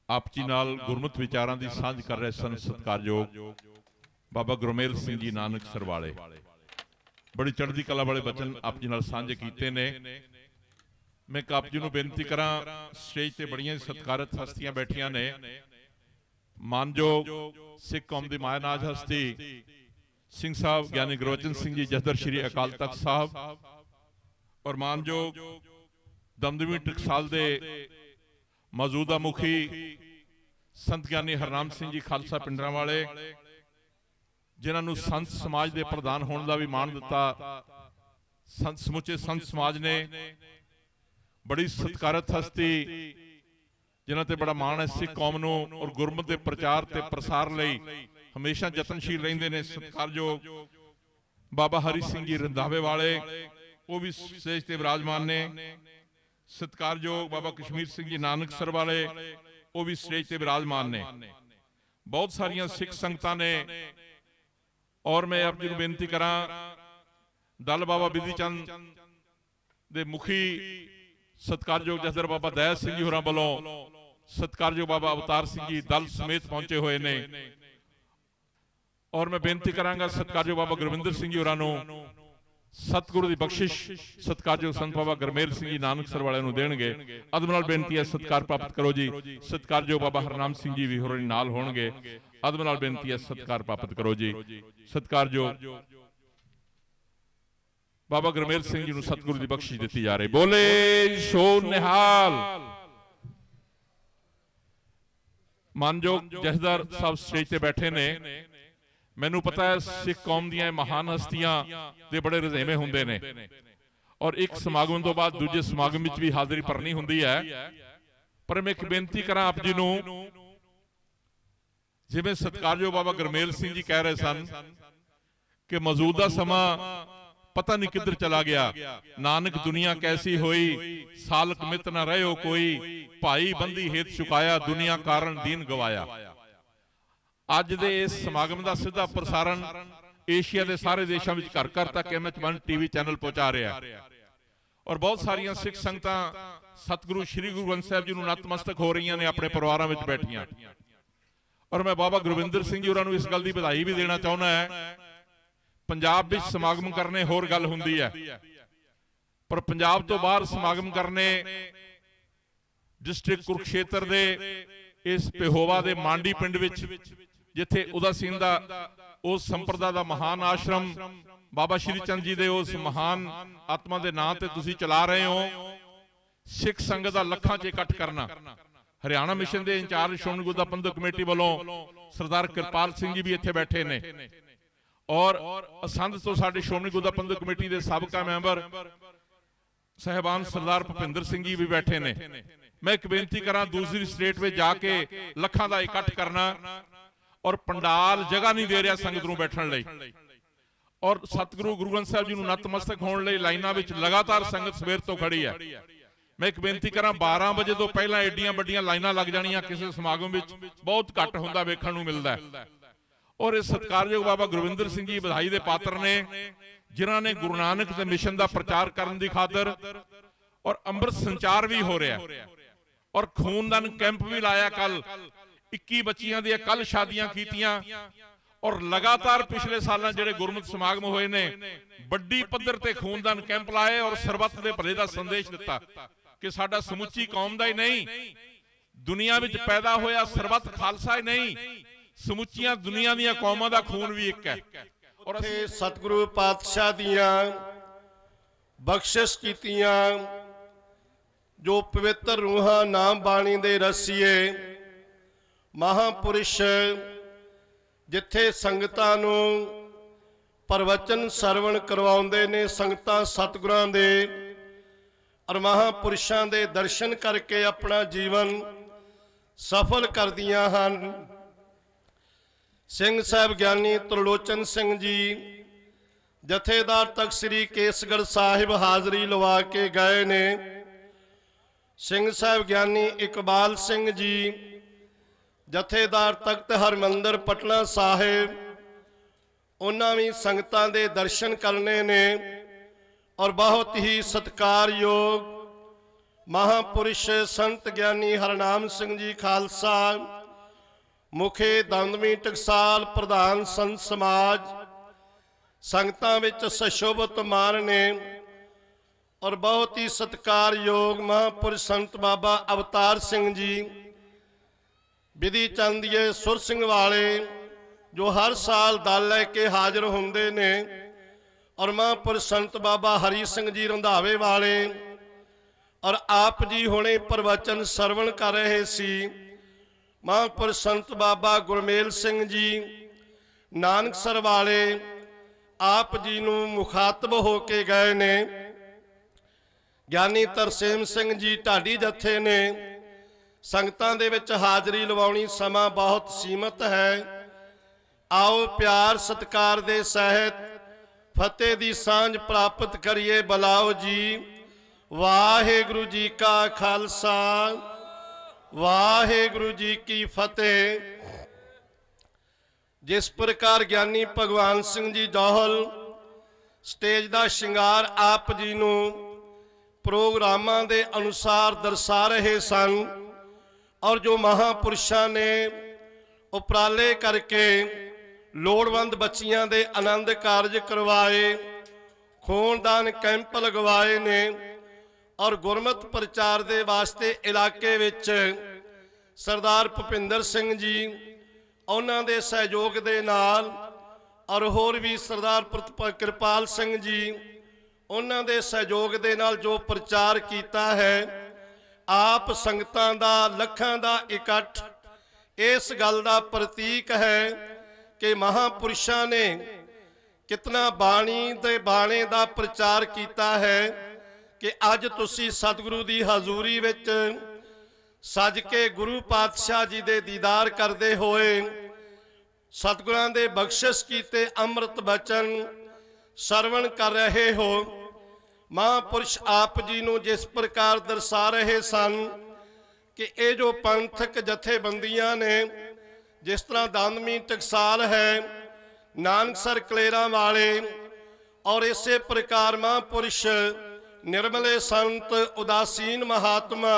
ਆਪ ਜੀ ਨਾਲ ਗੁਰਮਤਿ ਵਿਚਾਰਾਂ ਦੀ ਸਾਂਝ ਕਰ ਰਹੇ ਸਨ ਸਤਿਕਾਰਯੋਗ ਬਾਬਾ ਗੁਰਮੇਲ ਸਿੰਘ ਜੀ ਨਾਨਕਸਰ ਵਾਲੇ। बड़ी चढ़ती कला वाले बचन आप जी नाल साझे कीते ने। मैं आप जी नूं बेनती करा, स्टेज ते बड़ियां सत्कारत हस्तियां बैठियां ने। मानयोग सिख कौम की मायानाज हस्ती सिंह साहब ज्ञानी गुरबचन सिंह जी जथेदार श्री अकाल तख्त साहब और मानयोग दमदमी टकसाल दे मौजूदा मुखी संत ज्ञानी हरनाम सिंह जी खालसा पिंडरां वाले, जिन्होंने संत समाज के प्रधान होने का भी मान दिता। संत समुचे संत समाज ने बड़ी सत्कारत हस्ती जिन्हों ते बड़ा मान है सिख कौम नूं और गुरमत के प्रचार ते प्रसार लई हमेशा यतनशील रहिंदे ने। सत्कारयोग बाबा हरि सिंह जी रंधावे वाले वो भी स्टेज ते विराजमान ने। सत्कारयोग बाबा कश्मीर सिंह जी नानकसर वाले वो भी स्टेज ते विराजमान ने। बहुत सारिया सिख संगतां ने और मैं आप जी को बेनती करा, दल बाबा बिधि चंद दे मुखी सत्कारयोग जथेदार बाबा दया सिंह जी होरां वालों सत्कारयोग बाबा अवतार सिंह जी दल समेत पहुंचे हुए ने। और मैं बेनती करांगा सत्कारयोग बाबा गुरविंदर सिंह जी होरां नूं सतगुरु की बख्शिश सत्कारयोग संत बाबा गुरमेल सिंह जी नानकसर वाले नूं देणगे। अदब नाल बेनती है सत्कार प्राप्त करो जी। सत्कारयोग बाबा हरनाम सिंह जी भी होरां नाल होणगे। अदब नाल बेनती है सत्कार प्राप्त करो जी। सत्कारयोग बाबा गुरमेल सिंह जी नूं सतगुरु की बख्शिश दी जा रही। बोले सो निहाल। मानयोग जथेदार साहब स्टेज ते बैठे ने। मैनू पता है सिख कौम दी महान हस्तियां दे बड़े रजेमे हुंदे ने और एक समागम तो बाद दूजे समागम विच भी हाजिरी भरनी हुंदी है। पर मैं एक बेनती करा आप जी नूं, जिवें सत्कारयोग बाबा गुरमेल सिंह जी कह रहे सन कि मौजूदा समा पता नहीं किधर चला गया। नानक दुनिया कैसी होई, सालक मित न रहो कोई, भाई बंदी हेत चुकाया, दुनिया कारण दीन गवाया। अज दे इस समागम का सीधा प्रसारण एशिया के सारे देशों में घर घर तक MH1 TV चैनल पहुंचा रहा है और बहुत सारिया सिख संगतां सतगुरु श्री गुरु ग्रंथ साहिब जी नूं नतमस्तक हो रही ने अपने परिवारों में बैठियां। और मैं बाबा गुरविंदर सिंह जी होरां नूं इस गल की बधाई भी देना चाहुंदा है। पंजाब विच समागम करने होर गल हुंदी है, पर पंजाब तो बाहर समागम करने डिस्ट्रिक्ट कुरुक्षेत्र दे इस पेहोवा दे मांडी पिंड विच जिथे उदासीन दा उस संप्रदा दा महान आश्रम बाबा श्री चंद जी दे उस महान आत्मा दे नां ते तुसीं चला रहे हो। सिख संगत दा लखां च इकट्ठ करना। हरियाणा मिशन के इंचार्ज श्रोमणी गुरद्वारा प्रबंधक कमेटी वालों सरदार कृपाल सिंह जी भी इत्थे बैठे ने और असंध तो साडे श्रोमणी गुरद्वारा प्रबंधक कमेटी के साबका मैंबर साहिबान सरदार भुपिंदर सिंह जी भी बैठे ने। मैं एक बेनती करा, दूसरी स्टेट में जाके लखां दा इकट्ठ करना और पंडाल जगह नहीं दे रहा संगत नूं बैठण लई और सतगुरु गुरु ग्रंथ साहिब जी नूं नतमस्तक होण लई लाइनां विच लगातार संगत सवेर तो खड़ी है। मैं एक बेनती करा, 12 बजे तो पहला एडियां वड्डियां लाइनां लग जाणियां किसी समागम विच बहुत घट हुंदा वेखण नूं मिलदा है। और इस सत्कारयोग बाबा गुरविंदर सिंह जी बधाई दे पात्र ने, जिन्हां ने गुरु नानक दे मिशन दा प्रचार करन दी खातर और अमृत संचार भी हो रहा और खूनदान कैंप भी लाया। कल 21 बच्चियां दी कल शादियां कीतियां और लगातार पिछले साल जिहड़े गुरमत समागम होए ने बड़ी पद्धर ते खूनदान कैंप लाए और सरबत दे भले दा संदेश दिता कि साडा समुची कौम दा ही नहीं, दुनिया विच पैदा होया सरबत खालसा ही नहीं, समुचियां दुनिया दीयां कौमां दा खून भी एक है। और सतगुरु पातशाह दियां बख्शिश कीतियां जो पवित्र रूहां नाम बाणी दे रसीए महापुरुष जिथे संगतां नूं प्रवचन सरवण करवाउंदे ने, संगतां सतगुरां दे और महापुरुषां दे दर्शन करके अपना जीवन सफल करदियां हन। सिंह साहब ज्ञानी त्रिलोचन सिंह जी जथेदार तख्त श्री केसगढ़ साहिब हाजरी लवा के गए ने। सिंह साहब ज्ञानी इकबाल सिंह जी जथेदार तख्त हरमंदर पटना साहिब उन्होंने भी संगतां दे दर्शन करने ने और बहुत ही सत्कारयोग ਮਹਾਪੁਰਸ਼ ਸੰਤ ਗਿਆਨੀ ਹਰਨਾਮ ਸਿੰਘ ਜੀ ਖਾਲਸਾ, ਮੁਖੇ ਦੰਦਵੀ ਟਕਸਾਲ, ਪ੍ਰਧਾਨ ਸੰਤ ਸਮਾਜ, ਸੰਗਤਾਂ ਵਿੱਚ ਸਸ਼ੋਭਤ ਮਾਨ ਨੇ ਔਰ ਬਹੁਤ ਹੀ ਸਤਿਕਾਰਯੋਗ ਮਹਾਪੁਰਸ਼ ਸੰਤ ਬਾਬਾ ਅਵਤਾਰ ਸਿੰਘ ਜੀ ਵਿਧੀ ਚੰਦੀਏ ਸੁਰ ਸਿੰਘ ਵਾਲੇ, ਜੋ ਹਰ ਸਾਲ ਦਲ ਲੈ ਕੇ ਹਾਜ਼ਰ ਹੁੰਦੇ ਨੇ, ਔਰ ਮਹਾਪੁਰਸ਼ ਸੰਤ ਬਾਬਾ ਹਰੀ ਸਿੰਘ ਜੀ ਰੰਧਾਵੇ ਵਾਲੇ, ਔਰ ਆਪ ਜੀ ਹੁਣੇ ਪ੍ਰਵਚਨ ਸਰਵਣ ਕਰ ਰਹੇ ਸੀ। ਮਹਾਪੁਰਸ਼ ਸੰਤ ਬਾਬਾ ਗੁਰਮੇਲ ਸਿੰਘ ਜੀ ਨਾਨਕਸਰ ਵਾਲੇ ਆਪ ਜੀ ਨੂੰ ਮੁਖਾਤਬ ਹੋ ਕੇ ਗਏ ਨੇ। ਗਿਆਨੀ ਤਰਸੇਮ ਸਿੰਘ ਜੀ ਢਾਡੀ ਜਥੇ ਨੇ। ਸੰਗਤਾਂ ਦੇ ਵਿੱਚ ਹਾਜ਼ਰੀ ਲਵਾਉਣੀ, ਸਮਾਂ ਬਹੁਤ ਸੀਮਤ ਹੈ। ਆਓ ਪਿਆਰ ਸਤਿਕਾਰ ਦੇ ਸਹਿਤ ਫਤਿਹ ਦੀ ਸਾਂਝ ਪ੍ਰਾਪਤ ਕਰੀਏ। ਬੁਲਾਓ ਜੀ। ਵਾਹਿਗੁਰੂ ਜੀ ਕਾ ਖਾਲਸਾ, ਵਾਹਿਗੁਰੂ ਜੀ ਕੀ ਫਤਿਹ। ਜਿਸ ਪ੍ਰਕਾਰ ਗਿਆਨੀ ਭਗਵਾਨ ਸਿੰਘ ਜੀ ਜੌਹਲ ਸਟੇਜ ਦਾ ਸ਼ਿੰਗਾਰ ਆਪ ਜੀ ਨੂੰ ਪ੍ਰੋਗਰਾਮਾਂ ਦੇ ਅਨੁਸਾਰ ਦਰਸਾ ਰਹੇ ਸਨ, ਔਰ ਜੋ ਮਹਾਪੁਰਸ਼ਾਂ ਨੇ ਉਪਰਾਲੇ ਕਰਕੇ ਲੋੜਵੰਦ ਬੱਚੀਆਂ ਦੇ ਆਨੰਦ ਕਾਰਜ ਕਰਵਾਏ, ਖੂਨਦਾਨ ਕੈਂਪ ਲਗਵਾਏ ਨੇ, ਔਰ ਗੁਰਮਤ ਪ੍ਰਚਾਰ ਦੇ ਵਾਸਤੇ ਇਲਾਕੇ ਵਿੱਚ ਸਰਦਾਰ ਭੁਪਿੰਦਰ ਸਿੰਘ ਜੀ ਉਹਨਾਂ ਦੇ ਸਹਿਯੋਗ ਦੇ ਨਾਲ, ਔਰ ਹੋਰ ਵੀ ਸਰਦਾਰ ਕਿਰਪਾਲ ਸਿੰਘ ਜੀ ਉਹਨਾਂ ਦੇ ਸਹਿਯੋਗ ਦੇ ਨਾਲ ਜੋ ਪ੍ਰਚਾਰ ਕੀਤਾ ਹੈ, ਆਪ ਸੰਗਤਾਂ ਦਾ ਲੱਖਾਂ ਦਾ ਇਕੱਠ ਇਸ ਗੱਲ ਦਾ ਪ੍ਰਤੀਕ ਹੈ ਕਿ ਮਹਾਪੁਰਸ਼ਾਂ ਨੇ ਕਿਤਨਾ ਬਾਣੀ ਤੇ ਬਾਣੇ ਦਾ ਪ੍ਰਚਾਰ ਕੀਤਾ ਹੈ ਕਿ ਅੱਜ ਤੁਸੀਂ ਸਤਿਗੁਰੂ ਦੀ ਹਜ਼ੂਰੀ ਵਿੱਚ ਸੱਜ ਕੇ ਗੁਰੂ ਪਾਤਸ਼ਾਹ ਜੀ ਦੇ ਦੀਦਾਰ ਕਰਦੇ ਹੋਏ ਸਤਿਗੁਰਾਂ ਦੇ ਬਖਸ਼ਿਸ਼ ਕੀਤੇ ਅੰਮ੍ਰਿਤ ਬਚਨ ਸਰਵਣ ਕਰ ਰਹੇ ਹੋ। ਮਹਾਪੁਰਸ਼ ਆਪ ਜੀ ਨੂੰ ਜਿਸ ਪ੍ਰਕਾਰ ਦਰਸਾ ਰਹੇ ਸਨ ਕਿ ਇਹ ਜੋ ਪੰਥਕ ਜਥੇਬੰਦੀਆਂ ਨੇ, ਜਿਸ ਤਰ੍ਹਾਂ ਦੰਦਮੀ ਟਕਸਾਲ ਹੈ, ਨਾਨਕਸਰ ਕਲੇਰਾਂ ਵਾਲੇ, ਔਰ ਇਸੇ ਪ੍ਰਕਾਰ ਮਹਾਪੁਰਸ਼ ਨਿਰਮਲੇ ਸੰਤ ਉਦਾਸੀਨ ਮਹਾਤਮਾ,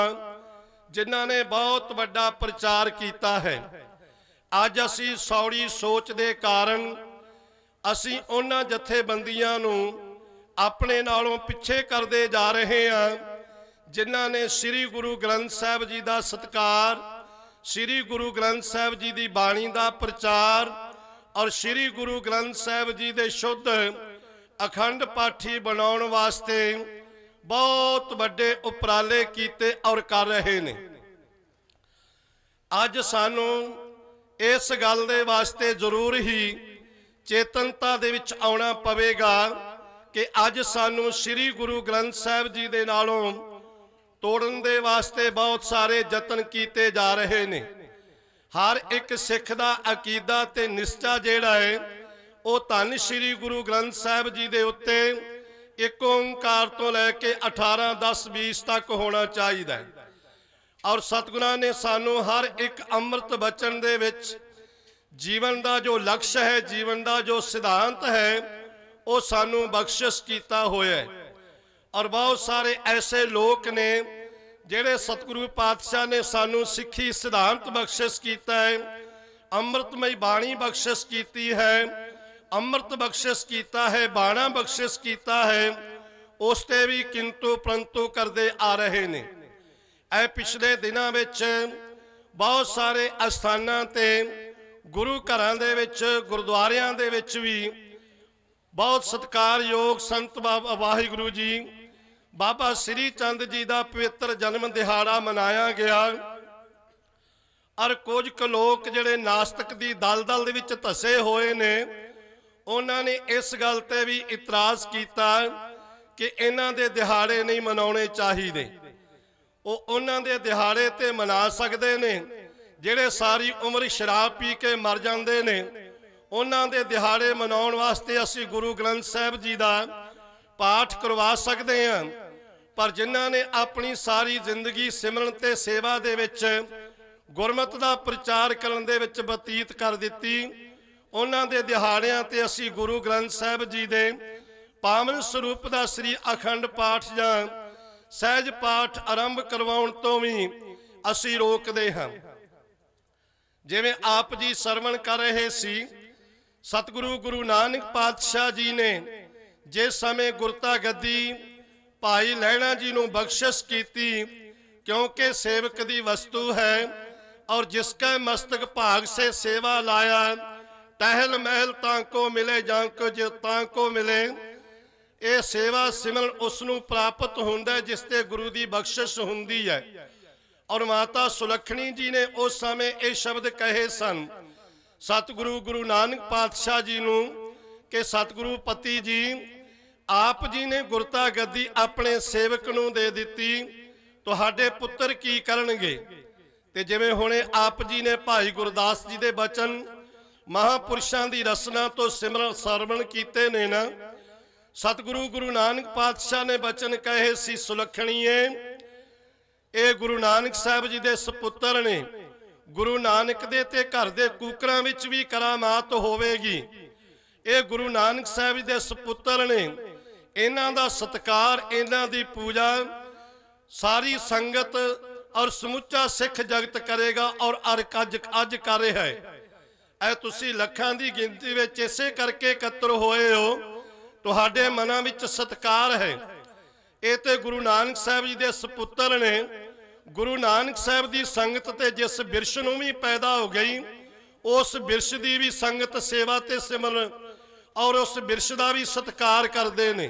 ਜਿਨ੍ਹਾਂ ਨੇ ਬਹੁਤ ਵੱਡਾ ਪ੍ਰਚਾਰ ਕੀਤਾ ਹੈ। ਅੱਜ ਅਸੀਂ ਸੌੜੀ ਸੋਚ ਦੇ ਕਾਰਨ ਅਸੀਂ ਉਹਨਾਂ ਜਥੇਬੰਦੀਆਂ ਨੂੰ ਆਪਣੇ ਨਾਲੋਂ ਪਿੱਛੇ ਕਰਦੇ ਜਾ ਰਹੇ ਹਾਂ, ਜਿਨ੍ਹਾਂ ਨੇ ਸ੍ਰੀ ਗੁਰੂ ਗ੍ਰੰਥ ਸਾਹਿਬ ਜੀ ਦਾ ਸਤਿਕਾਰ, ਸ੍ਰੀ ਗੁਰੂ ਗ੍ਰੰਥ ਸਾਹਿਬ ਜੀ ਦੀ ਬਾਣੀ ਦਾ ਪ੍ਰਚਾਰ, ਔਰ ਸ੍ਰੀ ਗੁਰੂ ਗ੍ਰੰਥ ਸਾਹਿਬ ਜੀ ਦੇ ਸ਼ੁੱਧ ਅਖੰਡ ਪਾਠੀ ਬਣਾਉਣ ਵਾਸਤੇ ਬਹੁਤ ਵੱਡੇ ਉਪਰਾਲੇ ਕੀਤੇ ਔਰ ਕਰ ਰਹੇ ਨੇ। ਅੱਜ ਸਾਨੂੰ ਇਸ ਗੱਲ ਦੇ ਵਾਸਤੇ ਜ਼ਰੂਰ ਹੀ ਚੇਤਨਤਾ ਦੇ ਵਿੱਚ ਆਉਣਾ ਪਵੇਗਾ ਕਿ ਅੱਜ ਸਾਨੂੰ ਸ੍ਰੀ ਗੁਰੂ ਗ੍ਰੰਥ ਸਾਹਿਬ ਜੀ ਦੇ ਨਾਲੋਂ ਤੋੜਨ ਦੇ ਵਾਸਤੇ ਬਹੁਤ ਸਾਰੇ ਯਤਨ ਕੀਤੇ ਜਾ ਰਹੇ ਨੇ। ਹਰ ਇੱਕ ਸਿੱਖ ਦਾ ਅਕੀਦਾ ਤੇ ਨਿਸ਼ਚਾ ਜਿਹੜਾ ਹੈ ਉਹ ਧੰਨ ਸ੍ਰੀ ਗੁਰੂ ਗ੍ਰੰਥ ਸਾਹਿਬ ਜੀ ਦੇ ਉੱਤੇ ਇੱਕ ਓੰਕਾਰ ਤੋਂ ਲੈ ਕੇ 18, 10, 20 ਤੱਕ ਹੋਣਾ ਚਾਹੀਦਾ ਹੈ। ਔਰ ਸਤਿਗੁਰਾਂ ਨੇ ਸਾਨੂੰ ਹਰ ਇੱਕ ਅੰਮ੍ਰਿਤ ਬਚਨ ਦੇ ਵਿੱਚ ਜੀਵਨ ਦਾ ਜੋ ਲਕਸ਼ ਹੈ, ਜੀਵਨ ਦਾ ਜੋ ਸਿਧਾਂਤ ਹੈ, ਉਹ ਸਾਨੂੰ ਬਖਸ਼ਿਸ਼ ਕੀਤਾ ਹੋਇਆ ਹੈ। ਔਰ ਬਹੁਤ ਸਾਰੇ ਐਸੇ ਲੋਕ ਨੇ ਜਿਹੜੇ ਸਤਿਗੁਰੂ ਪਾਤਸ਼ਾਹ ਨੇ ਸਾਨੂੰ ਸਿੱਖੀ ਸਿਧਾਂਤ ਬਖਸ਼ਿਸ਼ ਕੀਤਾ ਹੈ, ਅੰਮ੍ਰਿਤਮਈ ਬਾਣੀ ਬਖਸ਼ਿਸ਼ ਕੀਤੀ ਹੈ, ਅੰਮ੍ਰਿਤ ਬਖਸ਼ਿਸ਼ ਕੀਤਾ ਹੈ, ਬਾਣਾ ਬਖਸ਼ਿਸ਼ ਕੀਤਾ ਹੈ, ਉਸ ਤੇ ਵੀ ਕਿੰਤੂ ਪ੍ਰੰਤੂ ਕਰਦੇ ਆ ਰਹੇ ਨੇ। ਇਹ ਪਿਛਲੇ ਦਿਨਾਂ ਵਿੱਚ ਬਹੁਤ ਸਾਰੇ ਅਸਥਾਨਾਂ ਤੇ, ਗੁਰੂ ਘਰਾਂ ਦੇ ਵਿੱਚ, ਗੁਰਦੁਆਰਿਆਂ ਦੇ ਵਿੱਚ ਵੀ ਬਹੁਤ ਸਤਿਕਾਰਯੋਗ ਸੰਤ ਬਾਬਾ ਵਾਹਿਗੁਰੂ ਜੀ ਬਾਬਾ ਸ੍ਰੀ ਚੰਦ ਜੀ ਦਾ ਪਵਿੱਤਰ ਜਨਮ ਦਿਹਾੜਾ ਮਨਾਇਆ ਗਿਆ। ਔਰ ਕੁਝ ਕੁ ਲੋਕ ਜਿਹੜੇ ਨਾਸਤਕ ਦੀ ਦਲਦਲ ਦੇ ਵਿੱਚ ਧਸੇ ਹੋਏ ਨੇ, ਉਹਨਾਂ ਨੇ ਇਸ ਗੱਲ ਤੇ ਵੀ ਇਤਰਾਜ਼ ਕੀਤਾ ਕਿ ਇਹਨਾਂ ਦੇ ਦਿਹਾੜੇ ਨਹੀਂ ਮਨਾਉਣੇ ਚਾਹੀਦੇ। ਉਹ ਉਹਨਾਂ ਦੇ ਦਿਹਾੜੇ ਤੇ ਮਨਾ ਸਕਦੇ ਨੇ ਜਿਹੜੇ ਸਾਰੀ ਉਮਰ ਸ਼ਰਾਬ ਪੀ ਕੇ ਮਰ ਜਾਂਦੇ ਨੇ। ਉਹਨਾਂ ਦੇ ਦਿਹਾੜੇ ਮਨਾਉਣ ਵਾਸਤੇ ਅਸੀਂ ਗੁਰੂ ਗ੍ਰੰਥ ਸਾਹਿਬ ਜੀ ਦਾ ਪਾਠ ਕਰਵਾ ਸਕਦੇ ਹਾਂ, ਪਰ ਜਿਨ੍ਹਾਂ ਨੇ ਆਪਣੀ ਸਾਰੀ ਜ਼ਿੰਦਗੀ ਸਿਮਰਨ ਤੇ ਸੇਵਾ ਦੇ ਵਿੱਚ ਗੁਰਮਤ ਦਾ ਪ੍ਰਚਾਰ ਕਰਨ ਦੇ ਵਿੱਚ ਬਤੀਤ ਕਰ ਦਿੱਤੀ, ਉਹਨਾਂ ਦੇ ਦਿਹਾੜਿਆਂ ਤੇ ਅਸੀਂ ਗੁਰੂ ਗ੍ਰੰਥ ਸਾਹਿਬ ਜੀ ਦੇ ਪਾਵਨ ਸਰੂਪ ਦਾ ਸ੍ਰੀ ਅਖੰਡ ਪਾਠ ਜਾਂ ਸਹਿਜ ਪਾਠ ਆਰੰਭ ਕਰਵਾਉਣ ਤੋਂ ਵੀ ਅਸੀਂ ਰੋਕਦੇ ਹਾਂ। ਜਿਵੇਂ ਆਪ ਜੀ ਸਰਵਣ ਕਰ ਰਹੇ ਸੀ, ਸਤਿਗੁਰੂ ਗੁਰੂ ਨਾਨਕ ਪਾਤਸ਼ਾਹ ਜੀ ਨੇ ਜਿਸ ਸਮੇਂ ਗੁਰਤਾ ਗੱਦੀ ਭਾਈ ਲਹਿਣਾ ਜੀ ਨੂੰ ਬਖਸ਼ਿਸ਼ ਕੀਤੀ, क्योंकि सेवक दी वस्तु है और जिसका मस्तक भाग से सेवा लाया, टहल महल तांको मिले जांको जो तांको मिले। ये सेवा सिमरन उसनू प्राप्त हुंदा है जिसते गुरु दी बख्शिश हुंदी है। और माता सुलखणी जी ने उस समय ये शब्द कहे सन सतगुरु गुरु नानक पातशाह जी नू कि सतगुरु पति जी आप जी ने गुरता गद्दी अपने सेवक नू दे दिती, तुहाडे पुत्र की करनगे। ते जिवें हुणे आप जी ने भाई गुरदास जी दे बचन महापुरुषां दी रसना तो सिमरन सरवण कीते ने ना, सतगुरु गुरु नानक पातशाह ने बचन कहे सी सुलखणीए ये गुरु नानक साहब जी दे सपुत्र ने, गुरु नानक दे ते घर दे कूकरां विच भी करामात होवेगी। ये गुरु नानक साहब जी दे सपुत्र ने, इन्हां दा सत्कार इन्हां दी पूजा सारी संगत और समुचा सिख जगत करेगा और अज कर रहा है। ऐ तुसी लखां दी गिनती विच इसे करके एकत्र होए हो, तुहाडे मनां विच सत्कार है। ये ते गुरु नानक साहब जी दे सपुत्र ने, गुरु नानक साहब दी संगत ते जिस बिरश नूं भी पैदा हो गई, उस बिरश दी भी संगत सेवा ते सिमरन और उस बिरश दा भी सत्कार करदे ने।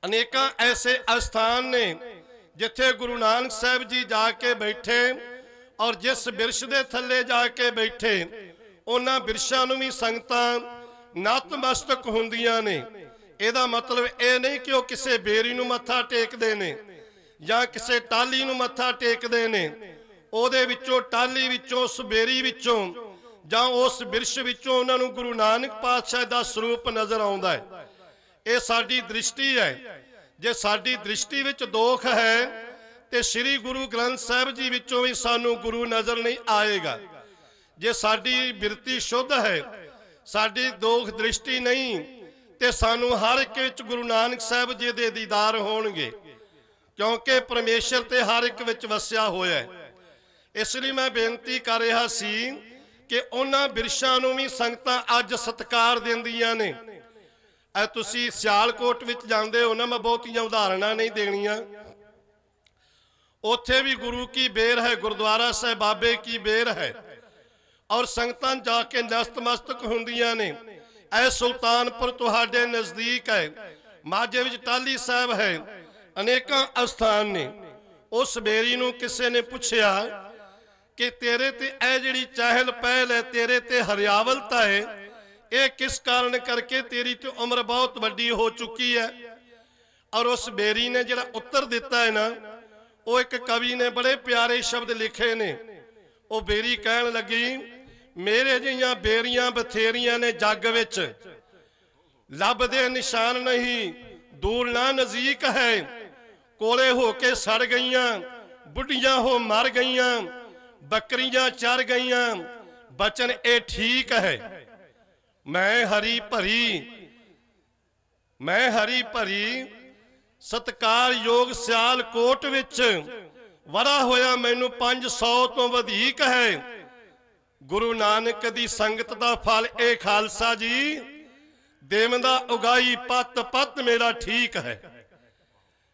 अनेकां ऐसे अस्थान ने जिथे गुरु नानक साहब जी जाके बैठे और जिस बिरश दे थल्ले जाके बैठे उन्हां बिरशां नूं भी संगतां नतमस्तक हुंदियां ने। इहदा मतलब ये नहीं कि वह किसी बेरी नूं मत्था टेकदे ने जां किसी टाली नूं मत्था टेकदे ने, उहदे विचों टाली विचों उस बेरी विचों जां उस बिरश विचों उन्हां नूं गुरु नानक पातशाह दा स्वरूप नज़र आउंदा है। ये साडी दृष्टि है। जे साडी दृष्टि विच दोख है तो श्री गुरु ग्रंथ साहब जी विचों भी सानू गुरु नजर नहीं आएगा। जे साडी बिरती शुद्ध है, साडी दोख दृष्टि नहीं, तो सानू हर एक विच गुरु नानक साहब जी दे दीदार होणगे, क्योंकि परमेश्वर ते हर एक विच वसिया होया है। इसलिए मैं बेनती कर रहा सी कि उन्हां बिरशां नूं भी संगतां अज सत्कार दिंदियां ने। ऐ तुसी सियालकोट विच जांदे हो ना, मैं बहुतियां उदाहरणां नहीं देणियां, उत्थे भी गुरु की बेर है, गुरुद्वारा साहिब बाबे की बेर है और संगतां जाके नतमस्तक हुंदियां ने। ऐ सुल्तानपुर तुहाडे नजदीक है, माझे विच टाली साहब है, अनेकां अस्थान ने। उस बेरी नूं किसे ने पुछया कि तेरे ते ऐ जिहड़ी चहल पहल है, तेरे ते हरियावलता है, ये किस कारण करके तेरी तो उम्र बहुत वड्डी हो चुकी है। और उस बेरी ने जिहड़ा उत्तर दिता है ना, वो एक कवि ने बड़े प्यारे शब्द लिखे ने। वो बेरी कहन लगी, मेरे जिहियां बेरियां बथेरियां ने जग विच, लभदे निशान नहीं, दूर ना नजीक है, कोले होके सड़ गईयां, बुढ़ियां हो मर गईयां, बकरियां चर गईयां, बचन ए ठीक है। मैं हरी भरी सत्कार योग सियालकोट विच वरा होया मैनू 500 तो वधिक है। गुरु नानक दी संगत दा फल ए खालसा जी, देवंदा उगाई पत पत मेरा ठीक है।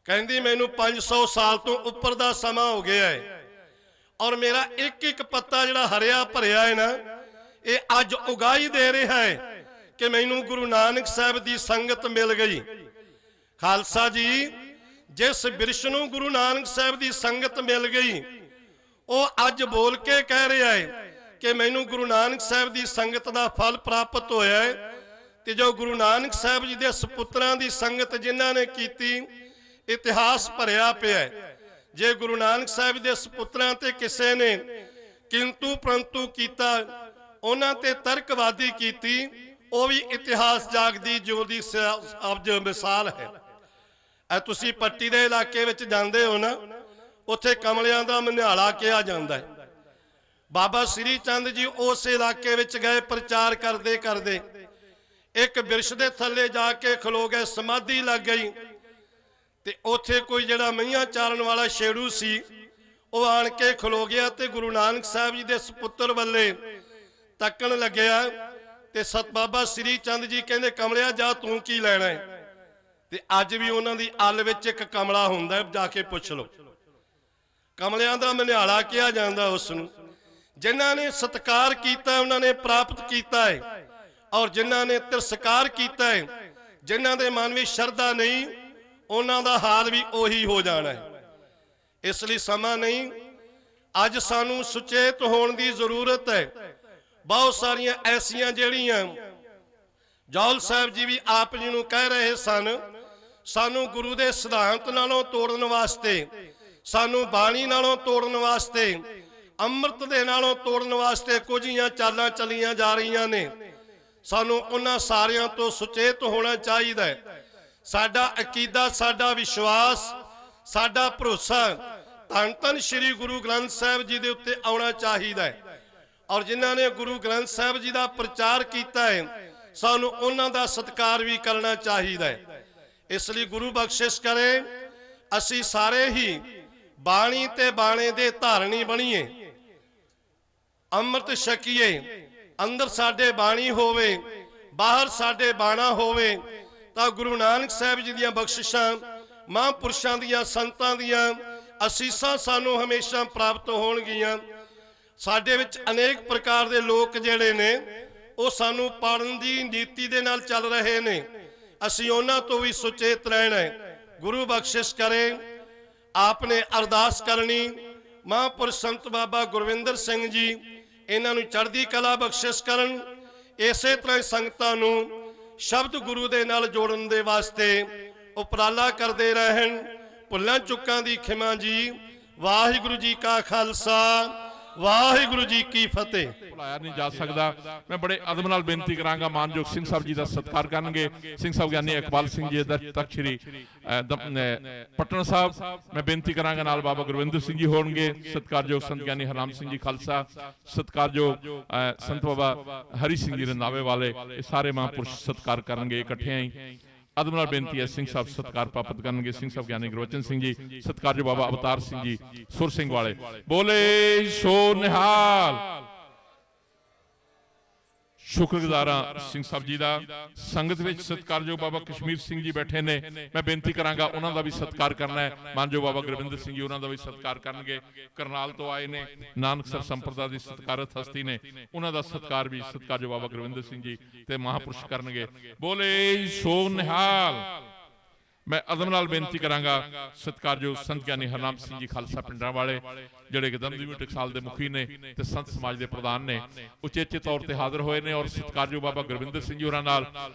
कहंदी मैनू 500 साल तो उपर दा समा हो गया है और मेरा एक एक पत्ता जिहड़ा हरिया भरिया है ना, ये अज उगाई दे रहा है कि मैनू गुरु नानक साहब दी संगत मिल गई। खालसा जी, जिस बिरश नूं गुरु नानक साहब दी संगत मिल गई, वो अज बोल के कह रहा है कि मैनू गुरु नानक साहब दी संगत दा फल प्राप्त होया है। ते जो गुरु नानक साहब जी दे सपुत्रां दी संगत जिन्हां ने कीती, इतिहास भरिया पिया है। जे गुरु नानक साहब दे सपुत्रां ते किसे ने किंतु परंतु कीता, उन्हां ते तर्कवादी कीती, वो भी इतिहास जागदी जिउंदी अज मिसाल है। ऐ तुसी पट्टी दे इलाके विच जांदे हो ना, उत्थे कमलियां दा मनिहाला किहा जांदा है। बाबा श्री चंद जी उस इलाके विच गए, प्रचार करदे करदे एक बिरश दे थल्ले जाके खलो गए, समाधि लग गई ਤੇ ਉੱਥੇ ਕੋਈ ਜਿਹੜਾ ਮਈਆਂ ਚਾਰਨ ਵਾਲਾ ਸ਼ੇਰੂ ਸੀ ਉਹ ਆਣ ਕੇ ਖਲੋ ਗਿਆ ਤੇ ਗੁਰੂ ਨਾਨਕ ਸਾਹਿਬ ਜੀ ਦੇ ਸੁਪੁੱਤਰ ਵੱਲੇ ਤੱਕਣ ਲੱਗਿਆ ਤੇ ਸਤ ਬਾਬਾ ਸ੍ਰੀ ਚੰਦ ਜੀ ਕਹਿੰਦੇ ਕਮਲਿਆ ਜਾ ਤੂੰ ਕੀ ਲੈਣਾ ਹੈ। ਤੇ ਅੱਜ ਵੀ ਉਹਨਾਂ ਦੀ ਅੱਲ ਵਿੱਚ ਇੱਕ ਕਮਲਾ ਹੁੰਦਾ, ਜਾ ਕੇ ਪੁੱਛ ਲਓ। ਕਮਲਿਆਂ ਦਾ ਮਨਿਆਲਾ ਕਿਹਾ ਜਾਂਦਾ ਉਸ ਨੂੰ। ਜਿਨ੍ਹਾਂ ਨੇ ਸਤਿਕਾਰ ਕੀਤਾ ਉਹਨਾਂ ਨੇ ਪ੍ਰਾਪਤ ਕੀਤਾ ਹੈ, ਔਰ ਜਿਨ੍ਹਾਂ ਨੇ ਤਿਰਸਕਾਰ ਕੀਤਾ ਹੈ, ਜਿਨ੍ਹਾਂ ਦੇ ਮਨ ਵਿੱਚ ਸ਼ਰਧਾ ਨਹੀਂ, ਉਹਨਾਂ ਦਾ ਹਾਲ ਵੀ ਉਹੀ ਹੋ ਜਾਣਾ ਹੈ। ਇਸ ਲਈ ਸਮਾਂ ਨਹੀਂ, ਅੱਜ ਸਾਨੂੰ ਸੁਚੇਤ ਹੋਣ ਦੀ ਜ਼ਰੂਰਤ ਹੈ। ਬਹੁਤ ਸਾਰੀਆਂ ਐਸੀਆਂ ਜਿਹੜੀਆਂ ਜੌਲ ਸਾਹਿਬ ਜੀ ਵੀ ਆਪ ਜੀ ਨੂੰ ਕਹਿ ਰਹੇ ਸਨ, ਸਾਨੂੰ ਗੁਰੂ ਦੇ ਸਿਧਾਂਤ ਨਾਲੋਂ ਤੋੜਨ ਵਾਸਤੇ, ਸਾਨੂੰ ਬਾਣੀ ਨਾਲੋਂ ਤੋੜਨ ਵਾਸਤੇ, ਅੰਮ੍ਰਿਤ ਦੇ ਨਾਲੋਂ ਤੋੜਨ ਵਾਸਤੇ ਕੁਝੀਆਂ ਚਾਲਾਂ ਚੱਲੀਆਂ ਜਾ ਰਹੀਆਂ ਨੇ। ਸਾਨੂੰ ਉਹਨਾਂ ਸਾਰਿਆਂ ਤੋਂ ਸੁਚੇਤ ਹੋਣਾ ਚਾਹੀਦਾ ਹੈ। ਸਾਡਾ ਅਕੀਦਾ, ਸਾਡਾ ਵਿਸ਼ਵਾਸ, ਸਾਡਾ ਭਰੋਸਾ ਧੰਨ ਧੰਨ ਸ੍ਰੀ ਗੁਰੂ ਗ੍ਰੰਥ ਸਾਹਿਬ ਜੀ ਦੇ ਉੱਤੇ ਆਉਣਾ ਚਾਹੀਦਾ ਹੈ। ਔਰ ਜਿਨ੍ਹਾਂ ਨੇ ਗੁਰੂ ਗ੍ਰੰਥ ਸਾਹਿਬ ਜੀ ਦਾ ਪ੍ਰਚਾਰ ਕੀਤਾ ਹੈ, ਸਾਨੂੰ ਉਹਨਾਂ ਦਾ ਸਤਿਕਾਰ ਵੀ ਕਰਨਾ ਚਾਹੀਦਾ ਹੈ। ਇਸ ਲਈ ਗੁਰੂ ਬਖਸ਼ਿਸ਼ ਕਰੇ, ਅਸੀਂ ਸਾਰੇ ਹੀ ਬਾਣੀ ਤੇ ਬਾਣੇ ਦੇ ਧਾਰਨੀ ਬਣੀਏ, ਅੰਮ੍ਰਿਤ ਛਕੀਏ। ਅੰਦਰ ਸਾਡੇ ਬਾਣੀ ਹੋਵੇ, ਬਾਹਰ ਸਾਡੇ ਬਾਣਾ ਹੋਵੇ, ਤਾਂ ਗੁਰੂ ਨਾਨਕ ਸਾਹਿਬ ਜੀ ਦੀਆਂ ਬਖਸ਼ਿਸ਼ਾਂ, ਮਹਾਂਪੁਰਸ਼ਾਂ ਦੀਆਂ, ਸੰਤਾਂ ਦੀਆਂ ਅਸੀਸਾਂ ਸਾਨੂੰ ਹਮੇਸ਼ਾ ਪ੍ਰਾਪਤ ਹੋਣਗੀਆਂ। ਸਾਡੇ ਵਿੱਚ ਅਨੇਕ ਪ੍ਰਕਾਰ ਦੇ ਲੋਕ ਜਿਹੜੇ ਨੇ ਉਹ ਸਾਨੂੰ ਪਾੜਨ ਦੀ ਨੀਤੀ ਦੇ ਨਾਲ ਚੱਲ ਰਹੇ ਨੇ, ਅਸੀਂ ਉਹਨਾਂ ਤੋਂ ਵੀ ਸੁਚੇਤ ਰਹਿਣਾ ਹੈ। ਗੁਰੂ ਬਖਸ਼ਿਸ਼ ਕਰੇ, ਆਪਨੇ ਅਰਦਾਸ ਕਰਨੀ, ਮਹਾਂਪੁਰਸ਼ ਸੰਤ ਬਾਬਾ ਗੁਰਵਿੰਦਰ ਸਿੰਘ ਜੀ ਇਹਨਾਂ ਨੂੰ ਚੜ੍ਹਦੀ ਕਲਾ ਬਖਸ਼ਿਸ਼ ਕਰਨ। ਇਸੇ ਤਰ੍ਹਾਂ ਸੰਗਤਾਂ ਨੂੰ ਸ਼ਬਦ ਗੁਰੂ ਦੇ ਨਾਲ ਜੋੜਨ ਦੇ ਵਾਸਤੇ ਉਪਰਾਲਾ ਕਰਦੇ ਰਹਿਣ। ਭੁੱਲਾਂ ਚੁੱਕਾਂ ਦੀ ਖਿਮਾ ਜੀ। ਵਾਹਿਗੁਰੂ ਜੀ ਕਾ ਖਾਲਸਾ, ਵਾਹਿਗੁਰੂ ਜੀ ਕੀ ਫਤਿਹ। ਭੁਲਾਇਆ ਨਹੀਂ ਜਾ ਸਕਦਾ। ਮੈਂ ਬੜੇ ਅਦਬ ਨਾਲ ਬੇਨਤੀ ਕਰਾਂਗਾ, ਮਾਨਯੋਗ ਸਿੰਘ ਸਾਹਿਬ ਜੀ ਦਾ ਸਤਿਕਾਰ ਕਰਨਗੇ। ਸਿੰਘ ਸਾਹਿਬ ਗਿਆਨੀ ਇਕਬਾਲ ਸਿੰਘ ਜੀ ਦਾ ਤਖਤ ਸ੍ਰੀ ਪਟਨਾ ਸਾਹਿਬ। ਮੈਂ ਬੇਨਤੀ ਕਰਾਂਗਾ ਨਾਲ ਬਾਬਾ ਗੁਰਵਿੰਦਰ ਸਿੰਘ ਜੀ ਹੋਣਗੇ, ਸਤਿਕਾਰਯੋਗ ਸੰਤ ਗਿਆਨੀ ਹਰਨਾਮ ਸਿੰਘ ਜੀ ਖਾਲਸਾ, ਸਤਿਕਾਰਯੋਗ ਸੰਤ ਬਾਬਾ ਹਰੀ ਸਿੰਘ ਜੀ ਰੰਧਾਵੇ ਵਾਲੇ, ਇਹ ਸਾਰੇ ਮਹਾਂਪੁਰਸ਼ ਸਤਿਕਾਰ ਕਰਨਗੇ ਇਕੱਠਿਆਂ ਹੀ। ਅਦਬ ਨਾਲ ਬੇਨਤੀ ਹੈ ਸਿੰਘ ਸਾਹਿਬ ਸਤਿਕਾਰ ਪ੍ਰਾਪਤ ਕਰਨਗੇ। ਸਿੰਘ ਸਾਹਿਬ ਗਿਆਨੀ ਗੁਰਬਚਨ ਸਿੰਘ ਜੀ, ਸਤਿਕਾਰਯੋਗ ਬਾਬਾ ਅਵਤਾਰ ਸਿੰਘ ਜੀ ਸੁਰ ਸਿੰਘ ਵਾਲੇ। ਬੋਲੇ ਸੋ ਨਿਹਾਲ। ਸ਼ੁਕਰਗੁਜ਼ਾਰਾਂ ਸਿੰਘ ਸਾਹਿਬ ਜੀ ਦਾ। ਸੰਗਤ ਵਿੱਚ ਸਤਿਕਾਰਯੋਗ ਬਾਬਾ ਕਸ਼ਮੀਰ ਸਿੰਘ ਜੀ ਬੈਠੇ ਨੇ, ਮੈਂ ਬੇਨਤੀ ਕਰਾਂਗਾ ਉਹਨਾਂ ਦਾ ਵੀ ਸਤਿਕਾਰ ਕਰਨਾ ਹੈ। ਮਾਨਯੋਗ ਬਾਬਾ ਗੁਰਵਿੰਦਰ ਸਿੰਘ ਜੀ ਉਹਨਾਂ ਦਾ ਵੀ ਸਤਿਕਾਰ ਕਰਨਗੇ। ਕਰਨਾਲ ਤੋਂ ਆਏ ਨੇ, ਨਾਨਕਸਰ ਸੰਪਰਦਾ ਦੀ ਸਤਿਕਾਰਤ ਹਸਤੀ ਨੇ, ਉਹਨਾਂ ਦਾ ਸਤਿਕਾਰ ਵੀ ਸਤਿਕਾਰਯੋਗ ਬਾਬਾ ਗੁਰਵਿੰਦਰ ਸਿੰਘ ਜੀ ਤੇ ਮਹਾਂਪੁਰਸ਼ ਕਰਨਗੇ। ਬੋਲੇ ਸੋ ਨਿਹਾਲ। ਮੈਂ ਅਦਬ ਨਾਲ ਬੇਨਤੀ ਕਰਾਂਗਾ ਸਤਿਕਾਰਯੋਗ ਸੰਤ ਗਿਆਨੀ ਹਰਨਾਮ ਸਿੰਘ ਜੀ ਖਾਲਸਾ ਪਿੰਡਾਂ ਵਾਲੇ, ਜਿਹੜੇ ਕਿ ਦਮਦਮੀ ਟਕਸਾਲ ਦੇ ਮੁਖੀ ਨੇ ਤੇ ਸੰਤ ਸਮਾਜ ਦੇ ਪ੍ਰਧਾਨ ਨੇ, ਉਚੇਚੇ ਤੌਰ ਤੇ ਹਾਜ਼ਰ ਹੋਏ ਨੇ। ਔਰ ਸਤਿਕਾਰਯੋਗ ਬਾਬਾ ਗੁਰਵਿੰਦਰ ਸਿੰਘ ਜੀ ਹੋਰਾਂ ਨਾਲ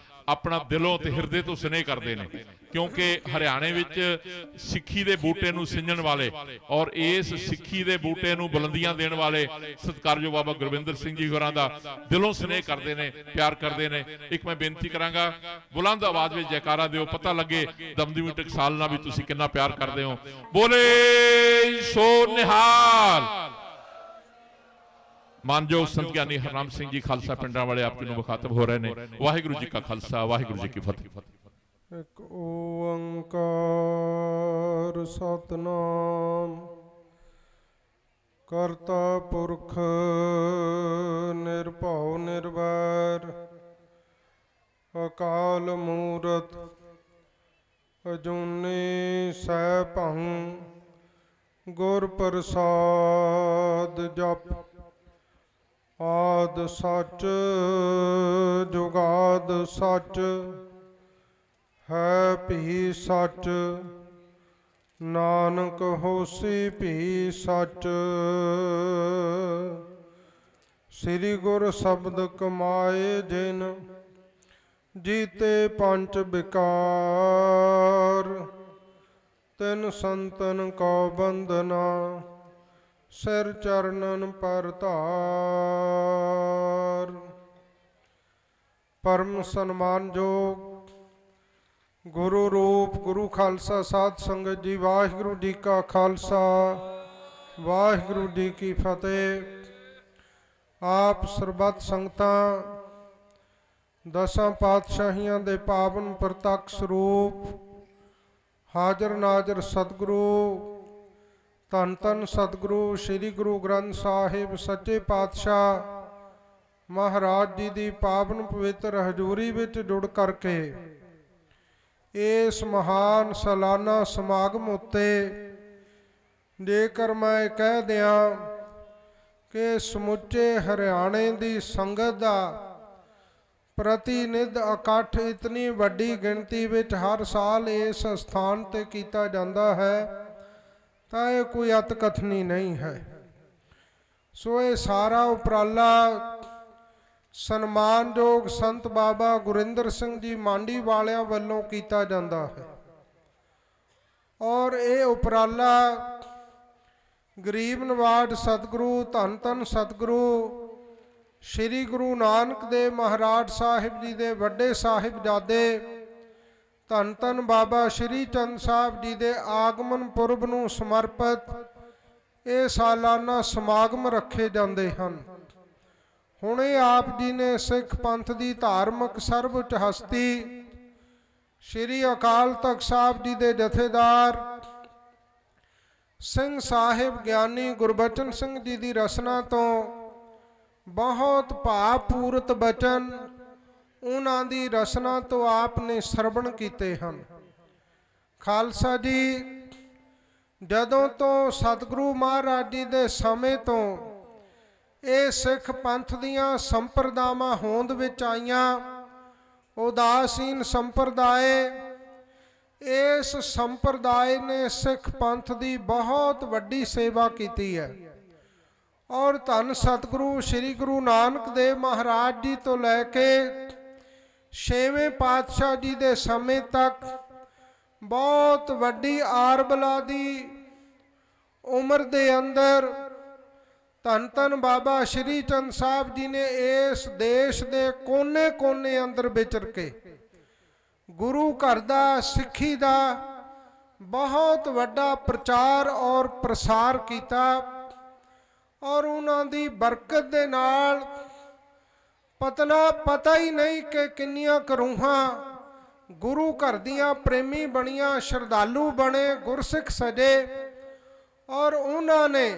ਆਪਣਾ ਦਿਲੋਂ ਤੇ ਹਿਰਦੇ ਤੋਂ ਸਨੇਹ ਕਰਦੇ ਨੇ, ਕਿਉਂਕਿ ਹਰਿਆਣੇ ਵਿੱਚ ਸਿੱਖੀ ਦੇ ਬੂਟੇ ਨੂੰ ਸਿੰਜਣ ਵਾਲੇ ਔਰ ਇਸ ਸਿੱਖੀ ਦੇ ਬੂਟੇ ਨੂੰ ਬੁਲੰਦੀਆਂ ਦੇਣ ਵਾਲੇ ਸਤਿਕਾਰਯੋਗ ਬਾਬਾ ਗੁਰਵਿੰਦਰ ਸਿੰਘ ਜੀ ਹੋਰਾਂ ਦਾ ਦਿਲੋਂ ਸਨੇਹ ਕਰਦੇ ਨੇ, ਪਿਆਰ ਕਰਦੇ ਨੇ। ਇੱਕ ਮੈਂ ਬੇਨਤੀ ਕਰਾਂਗਾ, ਬੁਲੰਦ ਆਵਾਜ਼ ਵਿੱਚ ਜੈਕਾਰਾ ਦਿਓ, ਪਤਾ ਲੱਗੇ ਦਮਦਮੀ ਟਕਸਾਲ ਨਾਲ ਵੀ ਤੁਸੀਂ ਕਿੰਨਾ ਪਿਆਰ ਕਰਦੇ ਹੋ। ਬੋਲੇ ਸੋ ਨਿਹਾਲ। ਮਾਨਯੋਗ ਸੰਤ ਗਿਆਨੀ ਹਰਨਾਮ ਸਿੰਘ ਜੀ ਖਾਲਸਾ ਪਿੰਡਾਂ ਵਾਲੇ ਆਪ ਜੀ ਨੂੰ ਮੁਖਾਤਬ ਹੋ ਰਹੇ ਨੇ। ਵਾਹਿਗੁਰੂ ਜੀ ਕਾ ਖਾਲਸਾ, ਵਾਹਿਗੁਰੂ ਜੀ ਕੀ ਫਤਿਹ। ਇੱਕ ਓੰਕਾਰ ਸਤਨਾਮ ਕਰਤਾ ਪੁਰਖ ਨਿਰਭਉ ਨਿਰਵੈਰ ਅਕਾਲ ਮੂਰਤ ਅਜੂਨੀ ਸੈਭੰ ਗੁਰ ਪ੍ਰਸਾਦ ਜਪ। ਆਦ ਸੱਚ ਜੁਗਾਦ ਸੱਚ ਹੈ ਭੀ ਸੱਚ ਨਾਨਕ ਹੋਸੀ ਭੀ ਸੱਚ। ਸ੍ਰੀ ਗੁਰ ਸ਼ਬਦ ਕਮਾਏ ਜਿਨ ਜੀਤੇ ਪੰਚ ਵਿਕਾਰ। ਤਿਨ ਸੰਤਨ ਕੋ ਬੰਦਨਾ ਸਿਰ ਚਰਨਨ ਪਰ ਧਾਰ। ਪਰਮ ਸਨਮਾਨਯੋਗ ਗੁਰੂ ਰੂਪ ਗੁਰੂ ਖਾਲਸਾ ਸਾਧ ਸੰਗਤ ਜੀ, ਵਾਹਿਗੁਰੂ ਜੀ ਕਾ ਖਾਲਸਾ, ਵਾਹਿਗੁਰੂ ਜੀ ਕੀ ਫਤਿਹ। ਆਪ ਸਰਬੱਤ ਸੰਗਤਾਂ ਦਸਾਂ ਪਾਤਸ਼ਾਹੀਆਂ ਦੇ ਪਾਵਨ ਪ੍ਰਤੱਖ ਸਰੂਪ ਹਾਜ਼ਰ ਨਾਜ਼ਰ ਸਤਿਗੁਰੂ ਧੰਨ ਧੰਨ ਸਤਿਗੁਰੂ ਸ੍ਰੀ ਗੁਰੂ ਗ੍ਰੰਥ ਸਾਹਿਬ ਸੱਚੇ ਪਾਤਸ਼ਾਹ ਮਹਾਰਾਜ ਜੀ ਦੀ ਪਾਵਨ ਪਵਿੱਤਰ ਹਜ਼ੂਰੀ ਵਿੱਚ ਜੁੜ ਕਰਕੇ ਇਸ ਮਹਾਨ ਸਾਲਾਨਾ ਸਮਾਗਮ ਉੱਤੇ ਜੇਕਰ ਮੈਂ ਕਹਿ ਦਿਆਂ ਕਿ ਸਮੁੱਚੇ ਹਰਿਆਣੇ ਦੀ ਸੰਗਤ ਦਾ ਪ੍ਰਤੀਨਿਧ ਇਕੱਠ ਇਤਨੀ ਵੱਡੀ ਗਿਣਤੀ ਵਿੱਚ ਹਰ ਸਾਲ ਇਸ ਸਥਾਨ ਤੇ ਕੀਤਾ ਜਾਂਦਾ ਹੈ ਤਾਂ ਇਹ ਕੋਈ ਅਤਕਥਨੀ ਨਹੀਂ ਹੈ। ਸੋ ਇਹ ਸਾਰਾ ਉਪਰਾਲਾ ਸਨਮਾਨਯੋਗ ਸੰਤ ਬਾਬਾ ਗੁਰਿੰਦਰ ਸਿੰਘ ਜੀ ਮਾਂਡੀ ਵਾਲਿਆਂ ਵੱਲੋਂ ਕੀਤਾ ਜਾਂਦਾ ਹੈ ਔਰ ਇਹ ਉਪਰਾਲਾ ਗਰੀਬ ਨਵਾਜ ਸਤਿਗੁਰੂ ਧੰਨ ਧੰਨ ਸਤਿਗੁਰੂ ਸ਼੍ਰੀ ਗੁਰੂ ਨਾਨਕ ਦੇਵ ਮਹਾਰਾਜ ਸਾਹਿਬ ਜੀ ਦੇ ਵੱਡੇ ਸਾਹਿਬਜ਼ਾਦੇ ਧੰਨ ਧੰਨ ਬਾਬਾ ਸ਼੍ਰੀ ਚੰਦ ਸਾਹਿਬ ਜੀ ਦੇ ਆਗਮਨ ਪੁਰਬ ਨੂੰ ਸਮਰਪਿਤ ਇਹ ਸਾਲਾਨਾ ਸਮਾਗਮ ਰੱਖੇ ਜਾਂਦੇ ਹਨ। ਹੁਣੇ ਆਪ ਜੀ ਨੇ ਸਿੱਖ ਪੰਥ ਦੀ ਧਾਰਮਿਕ ਸਰਵਉੱਚ ਹਸਤੀ ਸ਼੍ਰੀ ਅਕਾਲ ਤਖਤ ਸਾਹਿਬ ਜੀ ਦੇ ਜਥੇਦਾਰ ਸਿੰਘ ਸਾਹਿਬ ਗਿਆਨੀ ਗੁਰਬਚਨ ਸਿੰਘ ਜੀ ਦੀ ਰਚਨਾ ਤੋਂ ਬਹੁਤ ਭਾਵਪੂਰਤ ਬਚਨ ਉਹਨਾਂ ਦੀ ਰਚਨਾ ਤੋਂ ਆਪ ਨੇ ਸਰਵਣ ਕੀਤੇ ਹਨ। ਖਾਲਸਾ ਜੀ, ਜਦੋਂ ਤੋਂ ਸਤਿਗੁਰੂ ਮਹਾਰਾਜ ਜੀ ਦੇ ਸਮੇਂ ਤੋਂ ਇਹ ਸਿੱਖ ਪੰਥ ਦੀਆਂ ਸੰਪਰਦਾਵਾਂ ਹੋਂਦ ਵਿੱਚ ਆਈਆਂ, ਉਦਾਸੀਨ ਸੰਪਰਦਾਏ, ਇਸ ਸੰਪਰਦਾਏ ਨੇ ਸਿੱਖ ਪੰਥ ਦੀ ਬਹੁਤ ਵੱਡੀ ਸੇਵਾ ਕੀਤੀ ਹੈ ਔਰ ਧੰਨ ਸਤਿਗੁਰੂ ਸ੍ਰੀ ਗੁਰੂ ਨਾਨਕ ਦੇਵ ਮਹਾਰਾਜ ਜੀ ਤੋਂ ਲੈ ਕੇ 6ਵੇਂ ਪਾਤਸ਼ਾਹ ਜੀ ਦੇ ਸਮੇਂ ਤੱਕ ਬਹੁਤ ਵੱਡੀ ਆਰਬਲਾ ਦੀ ਉਮਰ ਦੇ ਅੰਦਰ ਧੰਨ ਧੰਨ ਬਾਬਾ ਸ਼੍ਰੀ ਚੰਦ ਸਾਹਿਬ ਜੀ ਨੇ ਇਸ ਦੇਸ਼ ਦੇ ਕੋਨੇ-ਕੋਨੇ ਅੰਦਰ ਵਿਚਰ ਕੇ ਗੁਰੂ ਘਰ ਦਾ, ਸਿੱਖੀ ਦਾ ਬਹੁਤ ਵੱਡਾ ਪ੍ਰਚਾਰ ਔਰ ਪ੍ਰਸਾਰ ਕੀਤਾ ਔਰ ਉਹਨਾਂ ਦੀ ਬਰਕਤ ਦੇ ਨਾਲ ਪਤਾ ਹੀ ਨਹੀਂ ਕਿ ਕਿੰਨੀਆਂ ਕਰੂਹਾਂ ਗੁਰੂ ਘਰ ਦੀਆਂ ਪ੍ਰੇਮੀ ਬਣੀਆਂ, ਸ਼ਰਧਾਲੂ ਬਣੇ, ਗੁਰਸਿੱਖ ਸਜੇ ਔਰ ਉਹਨਾਂ ਨੇ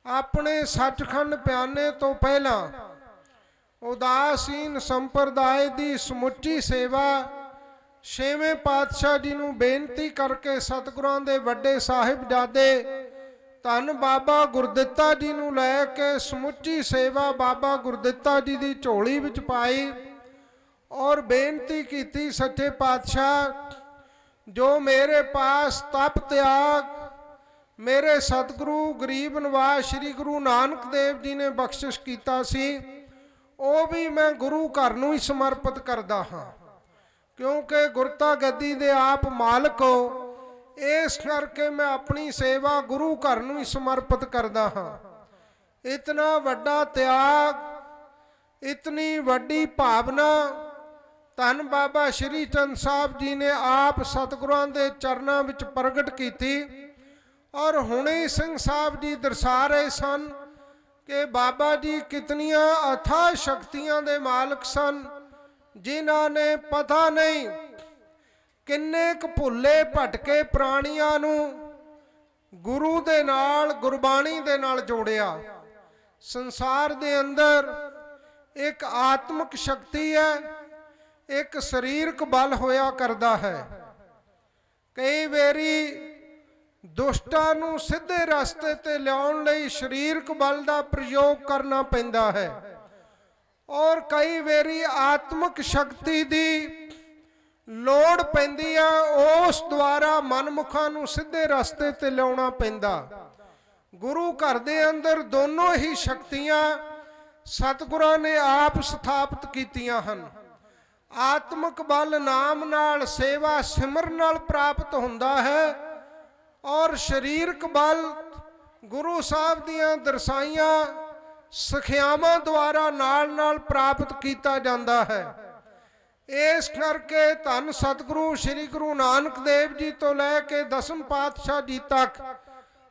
ਆਪਣੇ ਸੱਚਖੰਡ ਪਿਆਨੇ ਤੋਂ ਪਹਿਲਾਂ ਉਦਾਸੀਨ ਸੰਪਰਦਾਇ ਦੀ ਸਮੁੱਚੀ ਸੇਵਾ 6ਵੇਂ ਪਾਤਸ਼ਾਹ ਜੀ ਨੂੰ ਬੇਨਤੀ ਕਰਕੇ ਸਤਿਗੁਰਾਂ ਦੇ ਵੱਡੇ ਸਾਹਿਬਜ਼ਾਦੇ ਧੰਨ ਬਾਬਾ ਗੁਰਦਿੱਤਾ ਜੀ ਨੂੰ ਲੈ ਕੇ ਸਮੁੱਚੀ ਸੇਵਾ ਬਾਬਾ ਗੁਰਦਿੱਤਾ ਜੀ ਦੀ ਝੋਲੀ ਵਿੱਚ ਪਾਈ ਔਰ ਬੇਨਤੀ ਕੀਤੀ, ਸੱਚੇ ਪਾਤਸ਼ਾਹ ਜੋ ਮੇਰੇ ਪਾਸ ਤਪ ਤਿਆਗ ਮੇਰੇ ਸਤਿਗੁਰੂ ਗਰੀਬ ਨਵਾਜ ਸ਼੍ਰੀ ਗੁਰੂ ਨਾਨਕ ਦੇਵ ਜੀ ਨੇ ਬਖਸ਼ਿਸ਼ ਕੀਤਾ ਸੀ, ਉਹ ਵੀ ਮੈਂ ਗੁਰੂ ਘਰ ਨੂੰ ਹੀ ਸਮਰਪਿਤ ਕਰਦਾ ਹਾਂ ਕਿਉਂਕਿ ਗੁਰਤਾ ਗੱਦੀ ਦੇ ਆਪ ਮਾਲਕ ਹੋ। ਇਸ ਕਰਕੇ ਮੈਂ ਆਪਣੀ ਸੇਵਾ ਗੁਰੂ ਘਰ ਨੂੰ ਹੀ ਸਮਰਪਿਤ ਕਰਦਾ ਹਾਂ। ਇਤਨਾ ਵੱਡਾ ਤਿਆਗ, ਇਤਨੀ ਵੱਡੀ ਭਾਵਨਾ ਧੰਨ ਬਾਬਾ ਸ਼੍ਰੀ ਚੰਦ ਸਾਹਿਬ ਜੀ ਨੇ ਆਪ ਸਤਿਗੁਰਾਂ ਦੇ ਚਰਨਾਂ ਵਿੱਚ ਪ੍ਰਗਟ ਕੀਤੀ ਔਰ ਹੁਣੇ ਸਿੰਘ ਸਾਹਿਬ ਜੀ ਦਰਸਾ ਰਹੇ ਸਨ ਕਿ ਬਾਬਾ ਜੀ ਕਿਤਨੀਆਂ ਅਥਾਹ ਸ਼ਕਤੀਆਂ ਦੇ ਮਾਲਕ ਸਨ, ਜਿਨ੍ਹਾਂ ਨੇ ਪਤਾ ਨਹੀਂ ਕਿੰਨੇ ਕੁ ਭੁੱਲੇ ਭਟਕੇ ਪ੍ਰਾਣੀਆਂ ਨੂੰ ਗੁਰੂ ਦੇ ਨਾਲ, ਗੁਰਬਾਣੀ ਦੇ ਨਾਲ ਜੋੜਿਆ। ਸੰਸਾਰ ਦੇ ਅੰਦਰ ਇੱਕ ਆਤਮਿਕ ਸ਼ਕਤੀ ਹੈ, ਇੱਕ ਸਰੀਰਕ ਬਲ ਹੋਇਆ ਕਰਦਾ ਹੈ। ਕਈ ਵਾਰੀ ਦੁਸ਼ਟਾਂ ਨੂੰ ਸਿੱਧੇ ਰਸਤੇ ਤੇ ਲਿਆਉਣ ਲਈ ਸਰੀਰਕ ਬਲ ਦਾ ਪ੍ਰਯੋਗ ਕਰਨਾ ਪੈਂਦਾ ਹੈ ਔਰ ਕਈ ਵਾਰੀ ਆਤਮਿਕ ਸ਼ਕਤੀ ਦੀ ਲੋੜ ਪੈਂਦੀ ਆ, ਉਸ ਦੁਆਰਾ ਮਨਮੁਖਾਂ ਨੂੰ ਸਿੱਧੇ ਰਸਤੇ ਤੇ ਲਿਆਉਣਾ ਪੈਂਦਾ। ਗੁਰੂ ਘਰ ਦੇ ਅੰਦਰ ਦੋਨੋਂ ਹੀ ਸ਼ਕਤੀਆਂ ਸਤਿਗੁਰਾਂ ਨੇ ਆਪ ਸਥਾਪਿਤ ਕੀਤੀਆਂ ਹਨ। ਆਤਮਿਕ ਬਲ ਨਾਮ ਨਾਲ, ਸੇਵਾ ਸਿਮਰਨ ਨਾਲ ਪ੍ਰਾਪਤ ਹੁੰਦਾ ਹੈ ਔਰ ਸਰੀਰਕ ਬਲ ਗੁਰੂ ਸਾਹਿਬ ਦੀਆਂ ਦਰਸਾਈਆਂ ਸਿੱਖਿਆਵਾਂ ਦੁਆਰਾ ਨਾਲ ਪ੍ਰਾਪਤ ਕੀਤਾ ਜਾਂਦਾ ਹੈ। ਇਸ ਕਰਕੇ ਧੰਨ ਸਤਿਗੁਰੂ ਸ੍ਰੀ ਗੁਰੂ ਨਾਨਕ ਦੇਵ ਜੀ ਤੋਂ ਲੈ ਕੇ 10ਵੇਂ ਪਾਤਸ਼ਾਹ ਜੀ ਤੱਕ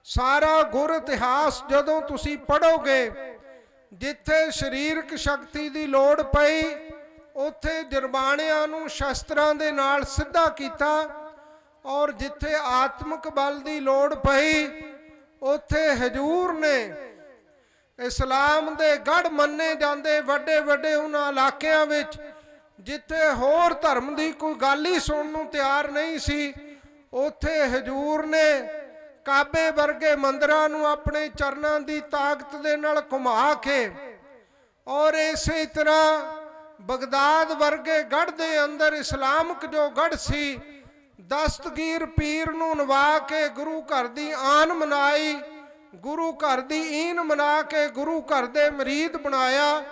ਸਾਰਾ ਗੁਰ ਇਤਿਹਾਸ ਜਦੋਂ ਤੁਸੀਂ ਪੜ੍ਹੋਗੇ, ਜਿੱਥੇ ਸਰੀਰਕ ਸ਼ਕਤੀ ਦੀ ਲੋੜ ਪਈ ਉੱਥੇ ਜਰਬਾਣਿਆਂ ਨੂੰ ਸ਼ਸਤਰਾਂ ਦੇ ਨਾਲ ਸਿੱਧਾ ਕੀਤਾ ਔਰ ਜਿੱਥੇ ਆਤਮਿਕ ਬਲ ਦੀ ਲੋੜ ਪਈ ਉੱਥੇ ਹਜੂਰ ਨੇ ਇਸਲਾਮ ਦੇ ਗੜ ਮੰਨੇ ਜਾਂਦੇ ਵੱਡੇ ਵੱਡੇ ਉਹਨਾਂ ਇਲਾਕਿਆਂ ਵਿੱਚ ਜਿੱਥੇ ਹੋਰ ਧਰਮ ਦੀ ਕੋਈ ਗੱਲ ਹੀ ਸੁਣਨ ਨੂੰ ਤਿਆਰ ਨਹੀਂ ਸੀ, ਉੱਥੇ ਹਜੂਰ ਨੇ ਕਾਬੇ ਵਰਗੇ ਮੰਦਰਾਂ ਨੂੰ ਆਪਣੇ ਚਰਨਾਂ ਦੀ ਤਾਕਤ ਦੇ ਨਾਲ ਘੁਮਾ ਕੇ ਔਰ ਇਸੇ ਤਰ੍ਹਾਂ ਬਗਦਾਦ ਵਰਗੇ ਗੜ੍ਹ ਦੇ ਅੰਦਰ ਇਸਲਾਮਿਕ ਜੋ ਗੜ੍ਹ ਸੀ ਦਸਤਗੀਰ ਪੀਰ ਨੂੰ ਨਵਾ ਕੇ ਗੁਰੂ ਘਰ ਦੀ ਆਨ ਮਨਾਈ, ਗੁਰੂ ਘਰ ਦੀ ਈਨ ਮਨਾ ਕੇ ਗੁਰੂ ਘਰ ਦੇ ਮਰੀਦ ਬਣਾਇਆ।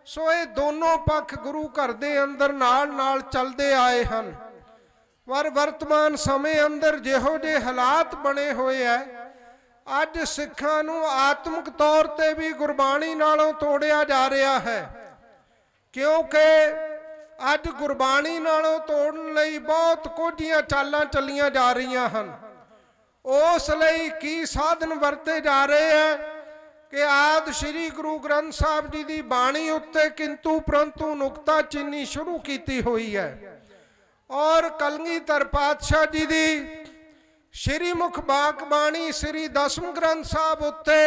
ਸੋ ਇਹ ਦੋਨੋਂ ਪੱਖ ਗੁਰੂ ਘਰ ਦੇ ਅੰਦਰ ਨਾਲ ਨਾਲ ਚੱਲਦੇ ਆਏ ਹਨ। ਪਰ ਵਰਤਮਾਨ ਸਮੇਂ ਅੰਦਰ ਜਿਹੋ ਜਿਹੇ ਹਾਲਾਤ ਬਣੇ ਹੋਏ ਐ, ਅੱਜ ਸਿੱਖਾਂ ਨੂੰ ਆਤਮਿਕ ਤੌਰ ਤੇ ਵੀ ਗੁਰਬਾਣੀ ਨਾਲੋਂ ਤੋੜਿਆ ਜਾ ਰਿਹਾ ਹੈ, ਕਿਉਂਕਿ ਅੱਜ ਗੁਰਬਾਣੀ ਨਾਲੋਂ ਤੋੜਨ ਲਈ ਬਹੁਤ ਕੁਝੀਆਂ ਚਾਲਾਂ ਚੱਲੀਆਂ ਜਾ ਰਹੀਆਂ ਹਨ। ਉਸ ਲਈ ਕੀ ਸਾਧਨ ਵਰਤੇ ਜਾ ਰਹੇ ਹੈ ਕਿ ਆਦਿ ਸ੍ਰੀ ਗੁਰੂ ਗ੍ਰੰਥ ਸਾਹਿਬ ਜੀ ਦੀ ਬਾਣੀ ਉੱਤੇ ਕਿੰਤੂ ਪ੍ਰੰਤੂ ਨੁਕਤਾ ਚੀਨੀ ਸ਼ੁਰੂ ਕੀਤੀ ਹੋਈ ਹੈ ਔਰ ਕਲਗੀਧਰ ਪਾਤਸ਼ਾਹ ਜੀ ਦੀ ਸ਼੍ਰੀ ਮੁਖ ਬਾਕ ਬਾਣੀ ਸ੍ਰੀ ਦਸਮ ਗ੍ਰੰਥ ਸਾਹਿਬ ਉੱਤੇ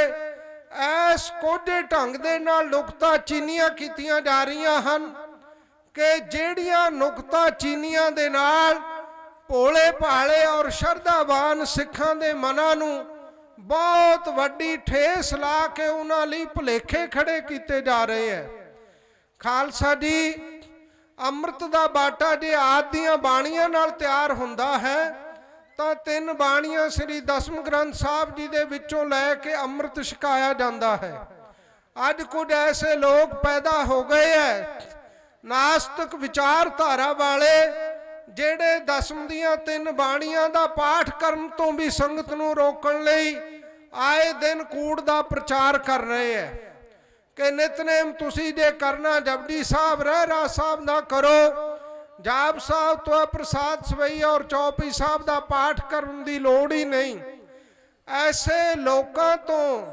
ਐਸ ਕੋਝੇ ਢੰਗ ਦੇ ਨਾਲ ਨੁਕਤਾ ਚੀਨੀਆਂ ਕੀਤੀਆਂ ਜਾ ਰਹੀਆਂ ਹਨ ਕਿ ਜਿਹੜੀਆਂ ਨੁਕਤਾ ਚੀਨੀਆਂ ਦੇ ਨਾਲ ਭੋਲੇ ਭਾਲੇ ਔਰ ਸ਼ਰਧਾਵਾਨ ਸਿੱਖਾਂ ਦੇ ਮਨਾਂ ਨੂੰ ਬਹੁਤ ਵੱਡੀ ਠੇਸ ਲਾ ਕੇ ਉਹਨਾਂ ਲਈ ਭੁਲੇਖੇ ਖੜੇ ਕੀਤੇ ਜਾ ਰਹੇ ਹੈ। ਖਾਲਸਾ ਜੀ, ਅੰਮ੍ਰਿਤ ਦਾ ਬਾਟਾ ਜੇ ਆਦਿ ਦੀਆਂ ਬਾਣੀਆਂ ਨਾਲ ਤਿਆਰ ਹੁੰਦਾ ਹੈ ਤਾਂ 3 ਬਾਣੀਆਂ ਸ੍ਰੀ ਦਸਮ ਗ੍ਰੰਥ ਸਾਹਿਬ ਜੀ ਦੇ ਵਿੱਚੋਂ ਲੈ ਕੇ ਅੰਮ੍ਰਿਤ ਛਕਾਇਆ ਜਾਂਦਾ ਹੈ। ਅੱਜ ਕੁਝ ਐਸੇ ਲੋਕ ਪੈਦਾ ਹੋ ਗਏ ਹੈ ਨਾਸਤਿਕ ਵਿਚਾਰਧਾਰਾ ਵਾਲੇ, ਜਿਹੜੇ ਦਸਮ ਦੀਆਂ 3 ਬਾਣੀਆਂ ਦਾ ਪਾਠ ਕਰਨ ਤੋਂ ਵੀ ਸੰਗਤ ਨੂੰ ਰੋਕਣ ਲਈ ਆਏ ਦਿਨ ਕੂੜ ਦਾ ਪ੍ਰਚਾਰ ਕਰ ਰਹੇ ਹੈ ਕਿ ਨਿਤਨੇਮ ਤੁਸੀਂ ਜੇ ਕਰਨਾ ਜਪਜੀ ਸਾਹਿਬ ਰਹਿਰਾ ਸਾਹਿਬ ਨਾ ਕਰੋ, ਜਾਪ ਸਾਹਿਬ ਤੋਂ ਪ੍ਰਸਾਦ ਸਵਈ ਔਰ ਚੌਪਈ ਸਾਹਿਬ ਦਾ ਪਾਠ ਕਰਨ ਦੀ ਲੋੜ ਹੀ ਨਹੀਂ। ਐਸੇ ਲੋਕਾਂ ਤੋਂ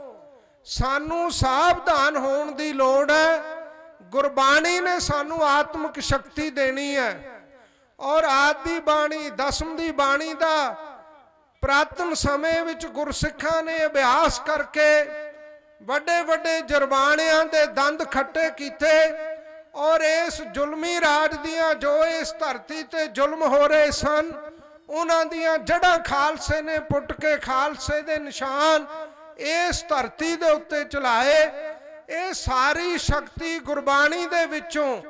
ਸਾਨੂੰ ਸਾਵਧਾਨ ਹੋਣ ਦੀ ਲੋੜ ਹੈ। ਗੁਰਬਾਣੀ ਨੇ ਸਾਨੂੰ ਆਤਮਿਕ ਸ਼ਕਤੀ ਦੇਣੀ ਹੈ ਔਰ ਆਦਿ ਬਾਣੀ ਦਸਮ ਦੀ ਬਾਣੀ ਦਾ ਪ੍ਰਾਤਨ ਸਮੇਂ ਵਿੱਚ ਗੁਰਸਿੱਖਾਂ ਨੇ ਅਭਿਆਸ ਕਰਕੇ ਵੱਡੇ ਵੱਡੇ ਜਰਬਾਣਿਆਂ ਦੇ ਦੰਦ ਖੱਟੇ ਕੀਤੇ ਔਰ ਇਸ ਜ਼ੁਲਮੀ ਰਾਜ ਦੀਆਂ ਜੋ ਇਸ ਧਰਤੀ ਤੇ ਜ਼ੁਲਮ ਹੋ ਰਹੇ ਸਨ ਉਹਨਾਂ ਦੀਆਂ ਜੜ੍ਹਾਂ ਖਾਲਸੇ ਨੇ ਪੁੱਟ ਕੇ ਖਾਲਸੇ ਦੇ ਨਿਸ਼ਾਨ ਇਸ ਧਰਤੀ ਦੇ ਉੱਤੇ ਚਲਾਏ। ਇਹ ਸਾਰੀ ਸ਼ਕਤੀ ਗੁਰਬਾਣੀ ਦੇ ਵਿੱਚੋਂ,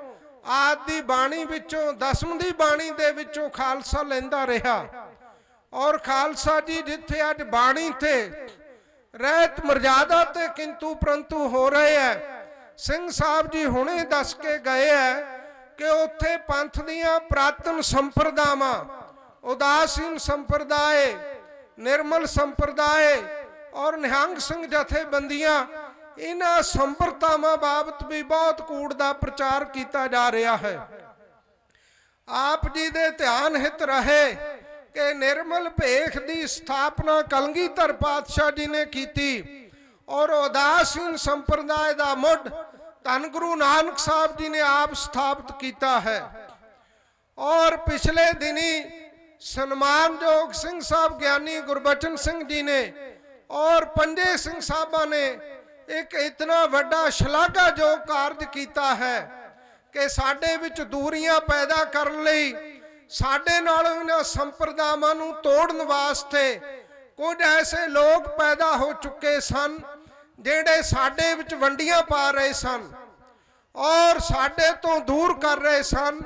ਆਦਿ ਬਾਣੀ ਵਿੱਚੋਂ, ਦਸਮ ਦੀ ਬਾਣੀ ਦੇ ਵਿੱਚੋਂ ਖਾਲਸਾ ਲੈਂਦਾ ਰਿਹਾ ਔਰ ਖਾਲਸਾ ਜੀ ਜਿੱਥੇ ਅੱਜ ਬਾਣੀ ਤੇ ਰਹਿਤ ਮਰਜ਼ਾਦਾ ਤੇ ਕਿੰਤੂ ਪ੍ਰੰਤੂ ਹੋ ਰਹੇ ਹੈ, ਸਿੰਘ ਸਾਹਿਬ ਜੀ ਹੁਣੇ ਦੱਸ ਕੇ ਗਏ ਹੈ ਕਿ ਉੱਥੇ ਪੰਥ ਦੀਆਂ ਪ੍ਰਾਤਨ ਸੰਪਰਦਾਵਾਂ, ਉਦਾਸੀਨ ਸੰਪਰਦਾਏ, ਨਿਰਮਲ ਸੰਪਰਦਾਏ ਔਰ ਨਿਹੰਗ ਸਿੰਘ ਜਥੇਬੰਦੀਆਂ, ਇਹਨਾਂ ਸੰਪਰਦਾਵਾਂ ਬਾਬਤ ਵੀ ਬਹੁਤ ਕੂੜ ਦਾ ਪ੍ਰਚਾਰ ਕੀਤਾ ਜਾ ਰਿਹਾ ਹੈ। ਆਪ ਜੀ ਦੇ ਧਿਆਨ ਹਿਤ ਰਹੇ ਕਿ ਨਿਰਮਲ ਭੇਖ ਦੀ ਸਥਾਪਨਾ ਕਲਗੀਧਰ ਪਾਤਸ਼ਾਹ ਜੀ ਨੇ ਕੀਤੀ ਔਰ ਉਦਾਸੀਨ ਸੰਪਰਦਾਇ ਦਾ ਮੁੱਢ ਧੰਨ ਗੁਰੂ ਨਾਨਕ ਸਾਹਿਬ ਜੀ ਨੇ ਆਪ ਸਥਾਪਿਤ ਕੀਤਾ ਹੈ। ਔਰ ਪਿਛਲੇ ਦਿਨੀ ਸਨਮਾਨਯੋਗ ਸਿੰਘ ਸਾਹਿਬ ਗਿਆਨੀ ਗੁਰਬਚਨ ਸਿੰਘ ਜੀ ਨੇ ਔਰ ਪੰਜੇ ਸਿੰਘ ਸਾਹਿਬਾਂ ਨੇ ਇੱਕ ਇਤਨਾ ਵੱਡਾ ਸ਼ਲਾਘਾਯੋਗ ਕਾਰਜ ਕੀਤਾ ਹੈ ਕਿ ਸਾਡੇ ਵਿੱਚ ਦੂਰੀਆਂ ਪੈਦਾ ਕਰਨ ਲਈ, ਸਾਡੇ ਨਾਲ ਇਹਨਾਂ ਸੰਪਰਦਾਵਾਂ ਨੂੰ ਤੋੜਨ ਵਾਸਤੇ ਕੁਝ ਐਸੇ ਲੋਕ ਪੈਦਾ ਹੋ ਚੁੱਕੇ ਸਨ ਜਿਹੜੇ ਸਾਡੇ ਵਿੱਚ ਵੰਡੀਆਂ ਪਾ ਰਹੇ ਸਨ ਔਰ ਸਾਡੇ ਤੋਂ ਦੂਰ ਕਰ ਰਹੇ ਸਨ।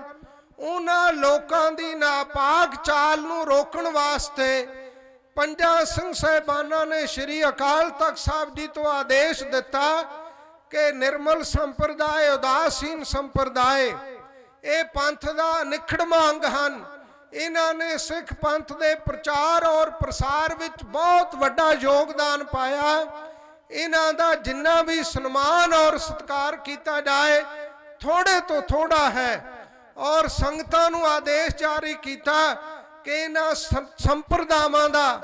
ਉਹਨਾਂ ਲੋਕਾਂ ਦੀ ਨਾਪਾਕ ਚਾਲ ਨੂੰ ਰੋਕਣ ਵਾਸਤੇ ਪੰਜਾਂ ਸਿੰਘ ਸਾਹਿਬਾਨਾਂ ਨੇ ਸ਼੍ਰੀ ਅਕਾਲ ਤਖਤ ਸਾਹਿਬ ਜੀ ਤੋਂ ਆਦੇਸ਼ ਦਿੱਤਾ ਕਿ ਨਿਰਮਲ ਸੰਪਰਦਾਇ, ਉਦਾਸੀਨ ਸੰਪਰਦਾਇ ਇਹ ਪੰਥ ਦਾ ਨਿਖੜਵਾਂ ਅੰਗ ਹਨ। ਇਹਨਾਂ ਨੇ ਸਿੱਖ ਪੰਥ ਦੇ ਪ੍ਰਚਾਰ ਔਰ ਪ੍ਰਸਾਰ ਵਿੱਚ ਬਹੁਤ ਵੱਡਾ ਯੋਗਦਾਨ ਪਾਇਆ। ਇਹਨਾਂ ਦਾ ਜਿੰਨਾ ਵੀ ਸਨਮਾਨ ਔਰ ਸਤਿਕਾਰ ਕੀਤਾ ਜਾਏ ਥੋੜੇ ਤੋਂ ਥੋੜਾ ਹੈ ਔਰ ਸੰਗਤਾਂ ਨੂੰ ਆਦੇਸ਼ ਜਾਰੀ ਕੀਤਾ ਕਿ ਇਹਨਾਂ ਸੰਪਰਦਾਵਾਂ ਦਾ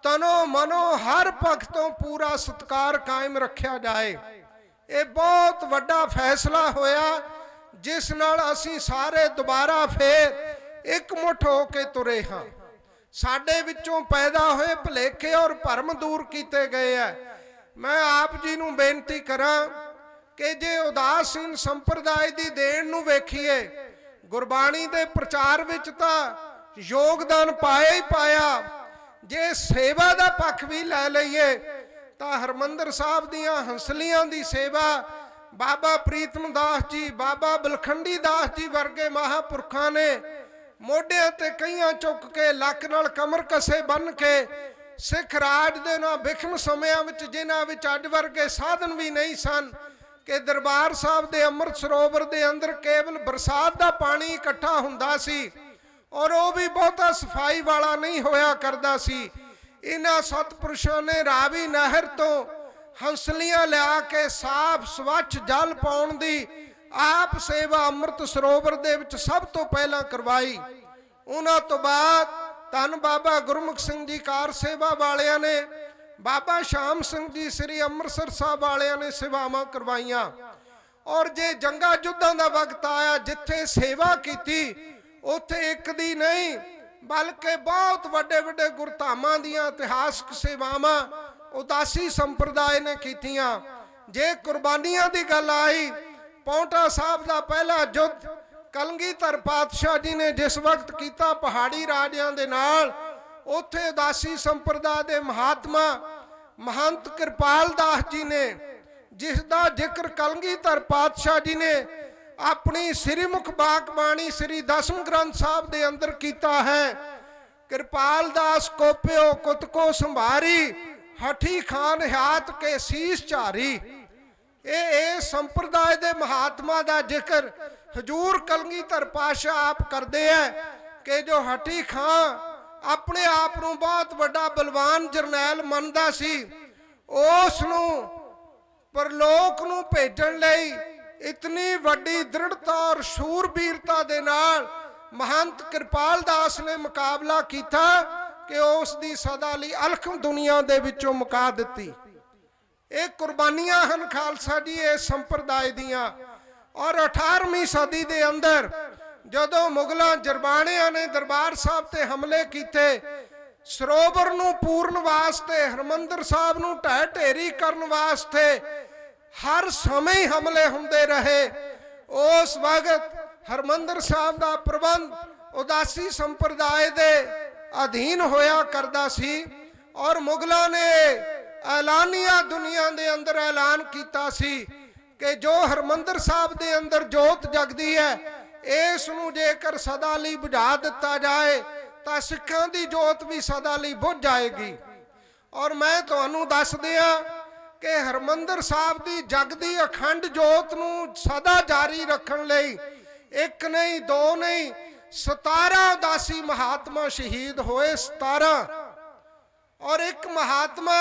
ਤਨੋ ਮਨੋ ਹਰ ਪੱਖ ਤੋਂ ਪੂਰਾ ਸਤਿਕਾਰ ਕਾਇਮ ਰੱਖਿਆ ਜਾਏ। ਇਹ ਬਹੁਤ ਵੱਡਾ ਫੈਸਲਾ ਹੋਇਆ ਜਿਸ ਨਾਲ ਅਸੀਂ ਸਾਰੇ ਦੁਬਾਰਾ ਫੇਰ ਇਕਮੁੱਠ ਹੋ ਕੇ ਤੁਰੇ ਹਾਂ। ਸਾਡੇ ਵਿੱਚੋਂ ਪੈਦਾ ਹੋਏ ਭੁਲੇਖੇ ਔਰ ਭਰਮ ਦੂਰ ਕੀਤੇ ਗਏ ਹੈ। ਮੈਂ ਆਪ ਜੀ ਨੂੰ ਬੇਨਤੀ ਕਰਾਂ ਕਿ ਜੇ ਉਦਾਸੀਨ ਸੰਪਰਦਾਇ ਦੀ ਦੇਣ ਨੂੰ ਵੇਖੀਏ, ਗੁਰਬਾਣੀ ਦੇ ਪ੍ਰਚਾਰ ਵਿੱਚ ਤਾਂ ਯੋਗਦਾਨ ਪਾਇਆ ਹੀ ਪਾਇਆ। ਜੇ ਸੇਵਾ ਦਾ ਪੱਖ ਵੀ ਲੈ ਲਈਏ ਤਾਂ ਹਰਮੰਦਰ ਸਾਹਿਬ ਦੀਆਂ ਹੰਸਲੀਆਂ ਦੀ ਸੇਵਾ ਬਾਬਾ ਪ੍ਰੀਤਮ ਦਾਸ ਜੀ, ਬਾਬਾ ਬਲਖੰਡੀ ਦਾਸ ਜੀ ਵਰਗੇ ਮਹਾਂਪੁਰਖਾਂ ਨੇ ਮੋਢਿਆਂ ਤੇ ਕਈਆਂ ਚੁੱਕ ਕੇ, ਲੱਕ ਨਾਲ ਕਮਰ ਕਸੇ ਬੰਨ ਕੇ ਸਿੱਖ ਰਾਜ ਦੇ ਨਾਲ ਵਿਖਮ ਸਮਿਆਂ ਵਿੱਚ, ਜਿਨ੍ਹਾਂ ਵਿੱਚ ਅੱਜ ਵਰਗੇ ਸਾਧਨ ਵੀ ਨਹੀਂ ਸਨ, ਕਿ ਦਰਬਾਰ ਸਾਹਿਬ ਦੇ ਅੰਮ੍ਰਿਤ ਸਰੋਵਰ ਦੇ ਅੰਦਰ ਕੇਵਲ ਬਰਸਾਤ ਦਾ ਪਾਣੀ ਇਕੱਠਾ ਹੁੰਦਾ ਸੀ ਔਰ ਉਹ ਵੀ ਬਹੁਤਾ ਸਫਾਈ ਵਾਲਾ ਨਹੀਂ ਹੋਇਆ ਕਰਦਾ ਸੀ। ਇਹਨਾਂ ਸਤਿਪੁਰਸ਼ਾਂ ਨੇ ਰਾਵੀ ਨਹਿਰ ਤੋਂ ਹੰਸਲੀਆਂ ਲਿਆ ਕੇ ਸਾਫ਼ ਸਵੱਛ ਜਲ ਪਾਉਣ ਦੀ ਆਪ ਸੇਵਾ ਅੰਮ੍ਰਿਤ ਸਰੋਵਰ ਦੇ ਵਿੱਚ ਸਭ ਤੋਂ ਪਹਿਲਾਂ ਕਰਵਾਈ। ਉਹਨਾਂ ਤੋਂ ਬਾਅਦ ਧੰਨ ਬਾਬਾ ਗੁਰਮੁਖ ਸਿੰਘ ਜੀ ਕਾਰ ਸੇਵਾ ਵਾਲਿਆਂ ਨੇ, ਬਾਬਾ ਸ਼ਾਮ ਸਿੰਘ ਜੀ ਸ੍ਰੀ ਅੰਮ੍ਰਿਤਸਰ ਸਾਹਿਬ ਵਾਲਿਆਂ ਨੇ ਸੇਵਾਵਾਂ ਕਰਵਾਈਆਂ। ਔਰ ਜੇ ਜੰਗਾਂ ਯੁੱਧਾਂ ਦਾ ਵਕਤ ਆਇਆ, ਜਿੱਥੇ ਸੇਵਾ ਕੀਤੀ ਉੱਥੇ ਇੱਕ ਦੀ ਨਹੀਂ ਬਲਕਿ ਬਹੁਤ ਵੱਡੇ ਵੱਡੇ ਗੁਰਧਾਮਾਂ ਦੀਆਂ ਇਤਿਹਾਸਕ ਸੇਵਾਵਾਂ ਉਦਾਸੀ ਸੰਪਰਦਾਇ ਨੇ ਕੀਤੀਆਂ। ਜੇ ਕੁਰਬਾਨੀਆਂ ਦੀ ਗੱਲ ਆਈ, ਪੌਂਟਾ ਸਾਹਿਬ ਦਾ ਪਹਿਲਾ ਯੁੱਧ ਕਲਗੀਧਰ ਪਾਤਸ਼ਾਹ ਜੀ ਨੇ ਜਿਸ ਵਕਤ ਕੀਤਾ ਪਹਾੜੀ ਰਾਜਿਆਂ ਦੇ ਨਾਲ, ਉੱਥੇ ਉਦਾਸੀ ਸੰਪਰਦਾਇ ਦੇ ਮਹਾਤਮਾ ਮਹੰਤ ਕਿਰਪਾਲ ਦਾਸ ਜੀ ਨੇ, ਜਿਸ ਦਾ ਜ਼ਿਕਰ ਕਲਗੀਧਰ ਪਾਤਸ਼ਾਹ ਜੀ ਨੇ ਆਪਣੀ ਸ੍ਰੀਮੁਖ ਬਾਣੀ ਸ੍ਰੀ ਦਸਮ ਗ੍ਰੰਥ ਸਾਹਿਬ ਦੇ ਅੰਦਰ ਕੀਤਾ ਹੈ। ਕਿਰਪਾਲ ਦਾਸ ਕੋਪਿਓ ਕੁਤਕੋ ਸੰਭਾਰੀ, ਹਠੀ ਖਾਨ ਹਾਤ ਕੇ ਸੀਸ ਝਾਰੀ। ਇਹ ਸੰਪਰਦਾਇ ਦੇ ਮਹਾਤਮਾ ਦਾ ਜ਼ਿਕਰ ਹਜੂਰ ਕਲਗੀਧਰ ਪਾਤਸ਼ਾਹ ਆਪ ਕਰਦੇ ਹੈ ਕਿ ਜੋ ਹਠੀ ਖਾਨ ਆਪਣੇ ਆਪ ਨੂੰ ਬਹੁਤ ਵੱਡਾ ਬਲਵਾਨ ਜਰਨੈਲ ਮੰਨਦਾ ਸੀ, ਉਸ ਨੂੰ ਪਰਲੋਕ ਨੂੰ ਭੇਜਣ ਲਈ ਇਤਨੀ ਵੱਡੀ ਦ੍ਰਿੜਤਾ ਔਰ ਸ਼ੂਰਬੀਰਤਾ ਦੇ ਨਾਲ ਮਹੰਤ ਕਿਰਪਾਲ ਦਾਸ ਨੇ ਮੁਕਾਬਲਾ ਕੀਤਾ ਕਿ ਉਸ ਦੀ ਸਦਾ ਲਈ ਅਲਖ ਦੁਨੀਆ ਦੇ ਵਿੱਚੋਂ ਮੁਕਾ ਦਿੱਤੀ। ਇਹ ਕੁਰਬਾਨੀਆਂ ਹਨ ਖਾਲਸਾ ਜੀ ਇਸ ਸੰਪਰਦਾਇ ਦੀਆਂ। ਔਰ 18ਵੀਂ ਸਦੀ ਦੇ ਅੰਦਰ ਜਦੋਂ ਮੁਗਲਾਂ ਜਰਬਾਣਿਆਂ ਨੇ ਦਰਬਾਰ ਸਾਹਿਬ ਤੇ ਹਮਲੇ ਕੀਤੇ, ਸਰੋਵਰ ਨੂੰ ਪੂਰਨ ਵਾਸਤੇ, ਹਰਮੰਦਰ ਸਾਹਿਬ ਨੂੰ ਢਹਿ ਢੇਰੀ ਕਰਨ ਵਾਸਤੇ ਹਰ ਸਮੇਂ ਹੀ ਹਮਲੇ ਹੁੰਦੇ ਰਹੇ। ਉਸ ਵਕਤ ਹਰਮੰਦਰ ਸਾਹਿਬ ਦਾ ਪ੍ਰਬੰਧ ਉਦਾਸੀ ਸੰਪਰਦਾਇ ਦੇ ਅਧੀਨ ਹੋਇਆ ਕਰਦਾ ਸੀ ਔਰ ਮੁਗਲਾਂ ਨੇ ਐਲਾਨੀਆ ਦੁਨੀਆ ਦੇ ਅੰਦਰ ਐਲਾਨ ਕੀਤਾ ਸੀ ਕਿ ਜੋ ਹਰਮੰਦਰ ਸਾਹਿਬ ਦੇ ਅੰਦਰ ਜੋਤ ਜਗਦੀ ਹੈ, ਇਸ ਨੂੰ ਜੇਕਰ ਸਦਾ ਲਈ ਬੁਝਾ ਦਿੱਤਾ ਜਾਏ ਤਾਂ ਸਿੱਖਾਂ ਦੀ ਜੋਤ ਵੀ ਸਦਾ ਲਈ ਬੁਝ ਜਾਏਗੀ। ਔਰ ਮੈਂ ਤੁਹਾਨੂੰ ਦੱਸ ਦਿਆਂ ਕਿ ਹਰਮੰਦਰ ਸਾਹਿਬ ਦੀ ਜਗਦੀ ਅਖੰਡ ਜੋਤ ਨੂੰ ਸਦਾ ਜਾਰੀ ਰੱਖਣ ਲਈ ਇੱਕ ਨਹੀਂ, ਦੋ ਨਹੀਂ, 17 ਉਦਾਸੀ ਮਹਾਤਮਾ ਸ਼ਹੀਦ ਹੋਏ। 17 ਔਰ ਇੱਕ ਮਹਾਤਮਾ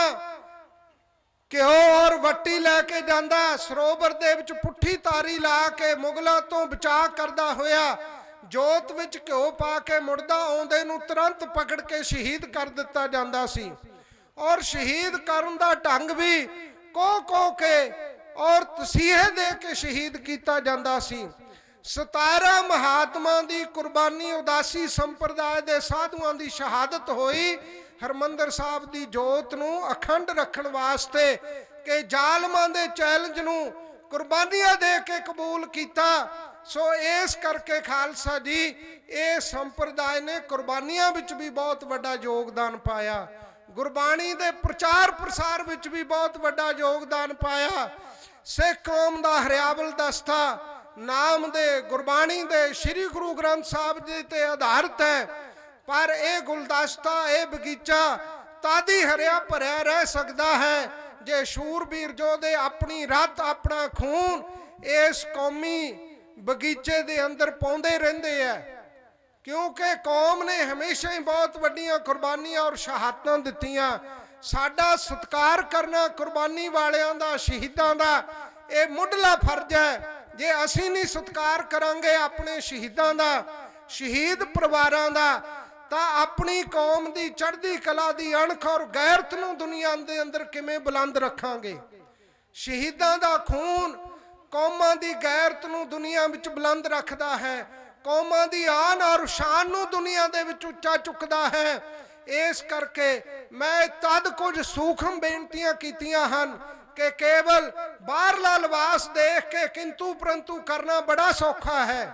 ਘਿਓ ਔਰ ਵੱਟੀ ਲੈ ਕੇ ਜਾਂਦਾ, ਸਰੋਵਰ ਦੇ ਵਿੱਚ ਪੁੱਠੀ ਤਾਰੀ ਲਾ ਕੇ ਮੁਗਲਾਂ ਤੋਂ ਬਚਾਅ ਕਰਦਾ ਹੋਇਆ ਜੋਤ ਵਿੱਚ ਘਿਓ ਪਾ ਕੇ ਮੁੜਦਾ, ਆਉਂਦੇ ਨੂੰ ਤੁਰੰਤ ਪਕੜ ਕੇ ਸ਼ਹੀਦ ਕਰ ਦਿੱਤਾ ਜਾਂਦਾ ਸੀ। ਔਰ ਸ਼ਹੀਦ ਕਰਨ ਦਾ ਢੰਗ ਵੀ ਕੋ ਕੇ ਔਰ ਤਸੀਹੇ ਦੇ ਕੇ ਸ਼ਹੀਦ ਕੀਤਾ ਜਾਂਦਾ ਸੀ। 17 ਮਹਾਤਮਾ ਦੀ ਕੁਰਬਾਨੀ ਉਦਾਸੀ ਸੰਪਰਦਾਇ ਦੇ ਸਾਧੂਆਂ ਦੀ ਸ਼ਹਾਦਤ ਹੋਈ ਹਰਮੰਦਰ ਸਾਹਿਬ ਦੀ ਜੋਤ ਨੂੰ ਅਖੰਡ ਰੱਖਣ ਵਾਸਤੇ, ਕਿ ਜ਼ਾਲਮਾਂ ਦੇ ਚੈਲੰਜ ਨੂੰ ਕੁਰਬਾਨੀਆਂ ਦੇ ਕੇ ਕਬੂਲ ਕੀਤਾ। ਸੋ ਇਸ ਕਰਕੇ ਖਾਲਸਾ ਜੀ ਇਹ ਸੰਪਰਦਾਇ ਨੇ ਕੁਰਬਾਨੀਆਂ ਵਿੱਚ ਵੀ ਬਹੁਤ ਵੱਡਾ ਯੋਗਦਾਨ ਪਾਇਆ, ਗੁਰਬਾਣੀ ਦੇ ਪ੍ਰਚਾਰ ਪ੍ਰਸਾਰ ਵਿੱਚ ਵੀ ਬਹੁਤ ਵੱਡਾ ਯੋਗਦਾਨ ਪਾਇਆ। ਸਿੱਖ ਕੌਮ ਦਾ ਹਰਿਆਵਲ ਦਸਤਾ ਨਾਮ ਦੇ ਗੁਰਬਾਣੀ ਦੇ ਸ੍ਰੀ ਗੁਰੂ ਗ੍ਰੰਥ ਸਾਹਿਬ ਜੀ ਤੇ ਆਧਾਰਿਤ ਹੈ, ਪਰ ਇਹ ਗੁਲਦਸਤਾ, ਇਹ ਬਗੀਚਾ ਤਾਦੀ ਹਰਿਆ ਭਰਿਆ ਰਹਿ ਸਕਦਾ ਹੈ ਜੇ ਸ਼ੂਰਬੀਰ ਯੋਧੇ ਆਪਣੀ ਰੱਤ, ਆਪਣਾ ਖੂਨ ਇਸ ਕੌਮੀ ਬਗੀਚੇ ਦੇ ਅੰਦਰ ਪਾਉਂਦੇ ਰਹਿੰਦੇ ਆ। ਕਿਉਂਕਿ ਕੌਮ ਨੇ ਹਮੇਸ਼ਾ ਹੀ ਬਹੁਤ ਵੱਡੀਆਂ ਕੁਰਬਾਨੀਆਂ ਔਰ ਸ਼ਹਾਦਤਾਂ ਦਿੱਤੀਆਂ। ਸਾਡਾ ਸਤਿਕਾਰ ਕਰਨਾ ਕੁਰਬਾਨੀ ਵਾਲਿਆਂ ਦਾ, ਸ਼ਹੀਦਾਂ ਦਾ, ਇਹ ਮੁੱਢਲਾ ਫਰਜ਼ ਹੈ। ਜੇ ਅਸੀਂ ਨਹੀਂ ਸਤਿਕਾਰ ਕਰਾਂਗੇ ਆਪਣੇ ਸ਼ਹੀਦਾਂ ਦਾ, ਸ਼ਹੀਦ ਪਰਿਵਾਰਾਂ ਦਾ, ਤਾਂ ਆਪਣੀ ਕੌਮ ਦੀ ਚੜ੍ਹਦੀ ਕਲਾ ਦੀ ਅਣਖ ਔਰ ਗੈਰਤ ਨੂੰ ਦੁਨੀਆ ਦੇ ਅੰਦਰ ਕਿਵੇਂ ਬੁਲੰਦ ਰੱਖਾਂਗੇ। ਸ਼ਹੀਦਾਂ ਦਾ ਖੂਨ ਕੌਮਾਂ ਦੀ ਗੈਰਤ ਨੂੰ ਦੁਨੀਆ ਵਿੱਚ ਬੁਲੰਦ ਰੱਖਦਾ ਹੈ। ਕੌਮਾਂ ਦੀ ਆਨ ਔਰ ਸ਼ਾਨ ਨੂੰ ਦੁਨੀਆ ਦੇ ਵਿੱਚ ਉੱਚਾ ਚੁੱਕਦਾ ਹੈ। ਇਸ ਕਰਕੇ ਮੈਂ ਤਦ ਕੁਝ ਸੂਖਮ ਬੇਨਤੀਆਂ ਕੀਤੀਆਂ ਹਨ ਕਿ ਕੇਵਲ ਬਾਹਰਲਾ ਲਿਬਾਸ ਦੇਖ ਕੇ ਕਿੰਤੂ ਪਰੰਤੂ ਕਰਨਾ ਬੜਾ ਸੌਖਾ ਹੈ,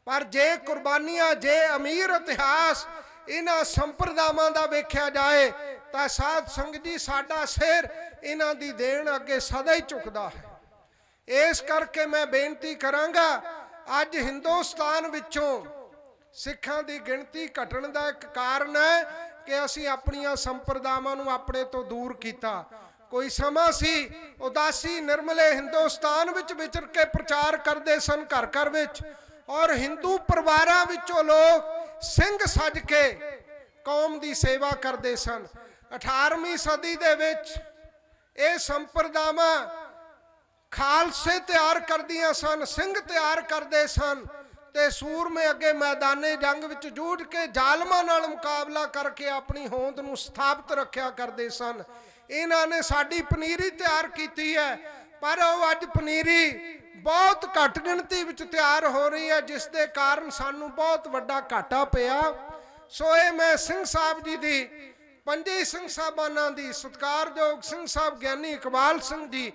ਪਰ ਜੇ ਕੁਰਬਾਨੀਆਂ, ਜੇ ਅਮੀਰ ਇਤਿਹਾਸ ਇਹਨਾਂ ਸੰਪਰਦਾਵਾਂ ਦਾ ਵੇਖਿਆ ਜਾਏ ਤਾਂ ਸਾਧ ਸੰਗਤ ਜੀ ਸਾਡਾ ਸਿਰ ਇਹਨਾਂ ਦੀ ਦੇਣ ਅੱਗੇ ਸਦਾ ਹੀ ਝੁਕਦਾ ਹੈ। ਇਸ ਕਰਕੇ ਮੈਂ ਬੇਨਤੀ ਕਰਾਂਗਾ, ਅੱਜ ਹਿੰਦੁਸਤਾਨ ਵਿੱਚੋਂ ਸਿੱਖਾਂ ਦੀ ਗਿਣਤੀ ਘਟਣ ਦਾ ਇੱਕ ਕਾਰਨ ਹੈ ਕਿ ਅਸੀਂ ਆਪਣੀਆਂ ਸੰਪਰਦਾਵਾਂ ਨੂੰ ਆਪਣੇ ਤੋਂ ਦੂਰ ਕੀਤਾ। ਕੋਈ ਸਮਾਂ ਸੀ ਉਦਾਸੀ ਨਿਰਮਲੇ ਹਿੰਦੁਸਤਾਨ ਵਿੱਚ ਵਿਚਰ ਕੇ ਪ੍ਰਚਾਰ ਕਰਦੇ ਸਨ ਘਰ ਘਰ ਵਿੱਚ, ਔਰ ਹਿੰਦੂ ਪਰਿਵਾਰਾਂ ਵਿੱਚੋਂ ਲੋਕ ਸਿੰਘ ਸੱਜ ਕੇ ਕੌਮ ਦੀ ਸੇਵਾ ਕਰਦੇ ਸਨ। 18ਵੀਂ ਸਦੀ ਦੇ ਵਿੱਚ ਇਹ ਸੰਪਰਦਾਵਾਂ ਖਾਲਸੇ ਤਿਆਰ ਕਰਦੀਆਂ ਸਨ, ਸਿੰਘ ਤਿਆਰ ਕਰਦੇ ਸਨ ਤੇ ਸੂਰਮੇ ਅੱਗੇ ਮੈਦਾਨੇ ਜੰਗ ਵਿੱਚ ਜੂਝ ਕੇ ਜ਼ਾਲਮਾਂ ਨਾਲ ਮੁਕਾਬਲਾ ਕਰਕੇ ਆਪਣੀ ਹੋਂਦ ਨੂੰ ਸਥਾਪਿਤ ਰੱਖਿਆ ਕਰਦੇ ਸਨ। ਇਹਨਾਂ ਨੇ ਸਾਡੀ ਪਨੀਰੀ ਤਿਆਰ ਕੀਤੀ ਹੈ, ਪਰ ਉਹ ਅੱਜ ਪਨੀਰੀ ਬਹੁਤ ਘੱਟ ਗਿਣਤੀ ਵਿੱਚ ਤਿਆਰ ਹੋ ਰਹੀ ਹੈ, ਜਿਸ ਦੇ ਕਾਰਨ ਸਾਨੂੰ ਬਹੁਤ ਵੱਡਾ ਘਾਟਾ ਪਿਆ। ਸੋ ਇਹ ਮੈਂ ਸਿੰਘ ਸਾਹਿਬ ਜੀ ਦੀ, ਪੰਜੇ ਸਿੰਘ ਸਾਹਿਬਾਨਾਂ ਦੀ, ਸਤਿਕਾਰਯੋਗ ਸਿੰਘ ਸਾਹਿਬ ਗਿਆਨੀ ਇਕਬਾਲ ਸਿੰਘ ਜੀ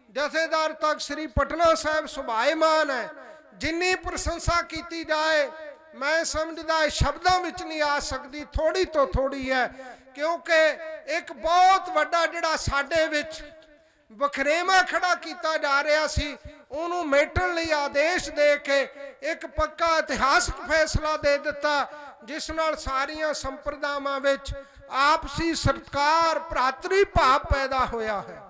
ਜਥੇਦਾਰ ਤਖਤ ਸ੍ਰੀ ਪਟਨਾ ਸਾਹਿਬ ਸੁਭਾਏਮਾਨ ਹੈ, ਜਿੰਨੀ ਪ੍ਰਸ਼ੰਸਾ ਕੀਤੀ ਜਾਏ ਮੈਂ ਸਮਝਦਾ ਸ਼ਬਦਾਂ ਵਿੱਚ ਨਹੀਂ ਆ ਸਕਦੀ, ਥੋੜੀ ਤੋਂ ਥੋੜੀ ਹੈ। ਕਿਉਂਕਿ ਇੱਕ ਬਹੁਤ ਵੱਡਾ ਜਿਹੜਾ ਸਾਡੇ ਵਿੱਚ ਵਖਰੇਵਾ ਖੜਾ ਕੀਤਾ ਜਾ ਰਿਹਾ ਸੀ, ਉਹਨੂੰ ਮੇਟਣ ਲਈ ਆਦੇਸ਼ ਦੇ ਕੇ ਇੱਕ ਪੱਕਾ ਇਤਿਹਾਸਕ ਫੈਸਲਾ ਦੇ ਦਿੱਤਾ, ਜਿਸ ਨਾਲ ਸਾਰੀਆਂ ਸੰਪਰਦਾਵਾਂ ਵਿੱਚ ਆਪਸੀ ਸਤਿਕਾਰ, ਭਰਾਤਰੀ ਭਾਵ ਪੈਦਾ ਹੋਇਆ ਹੈ।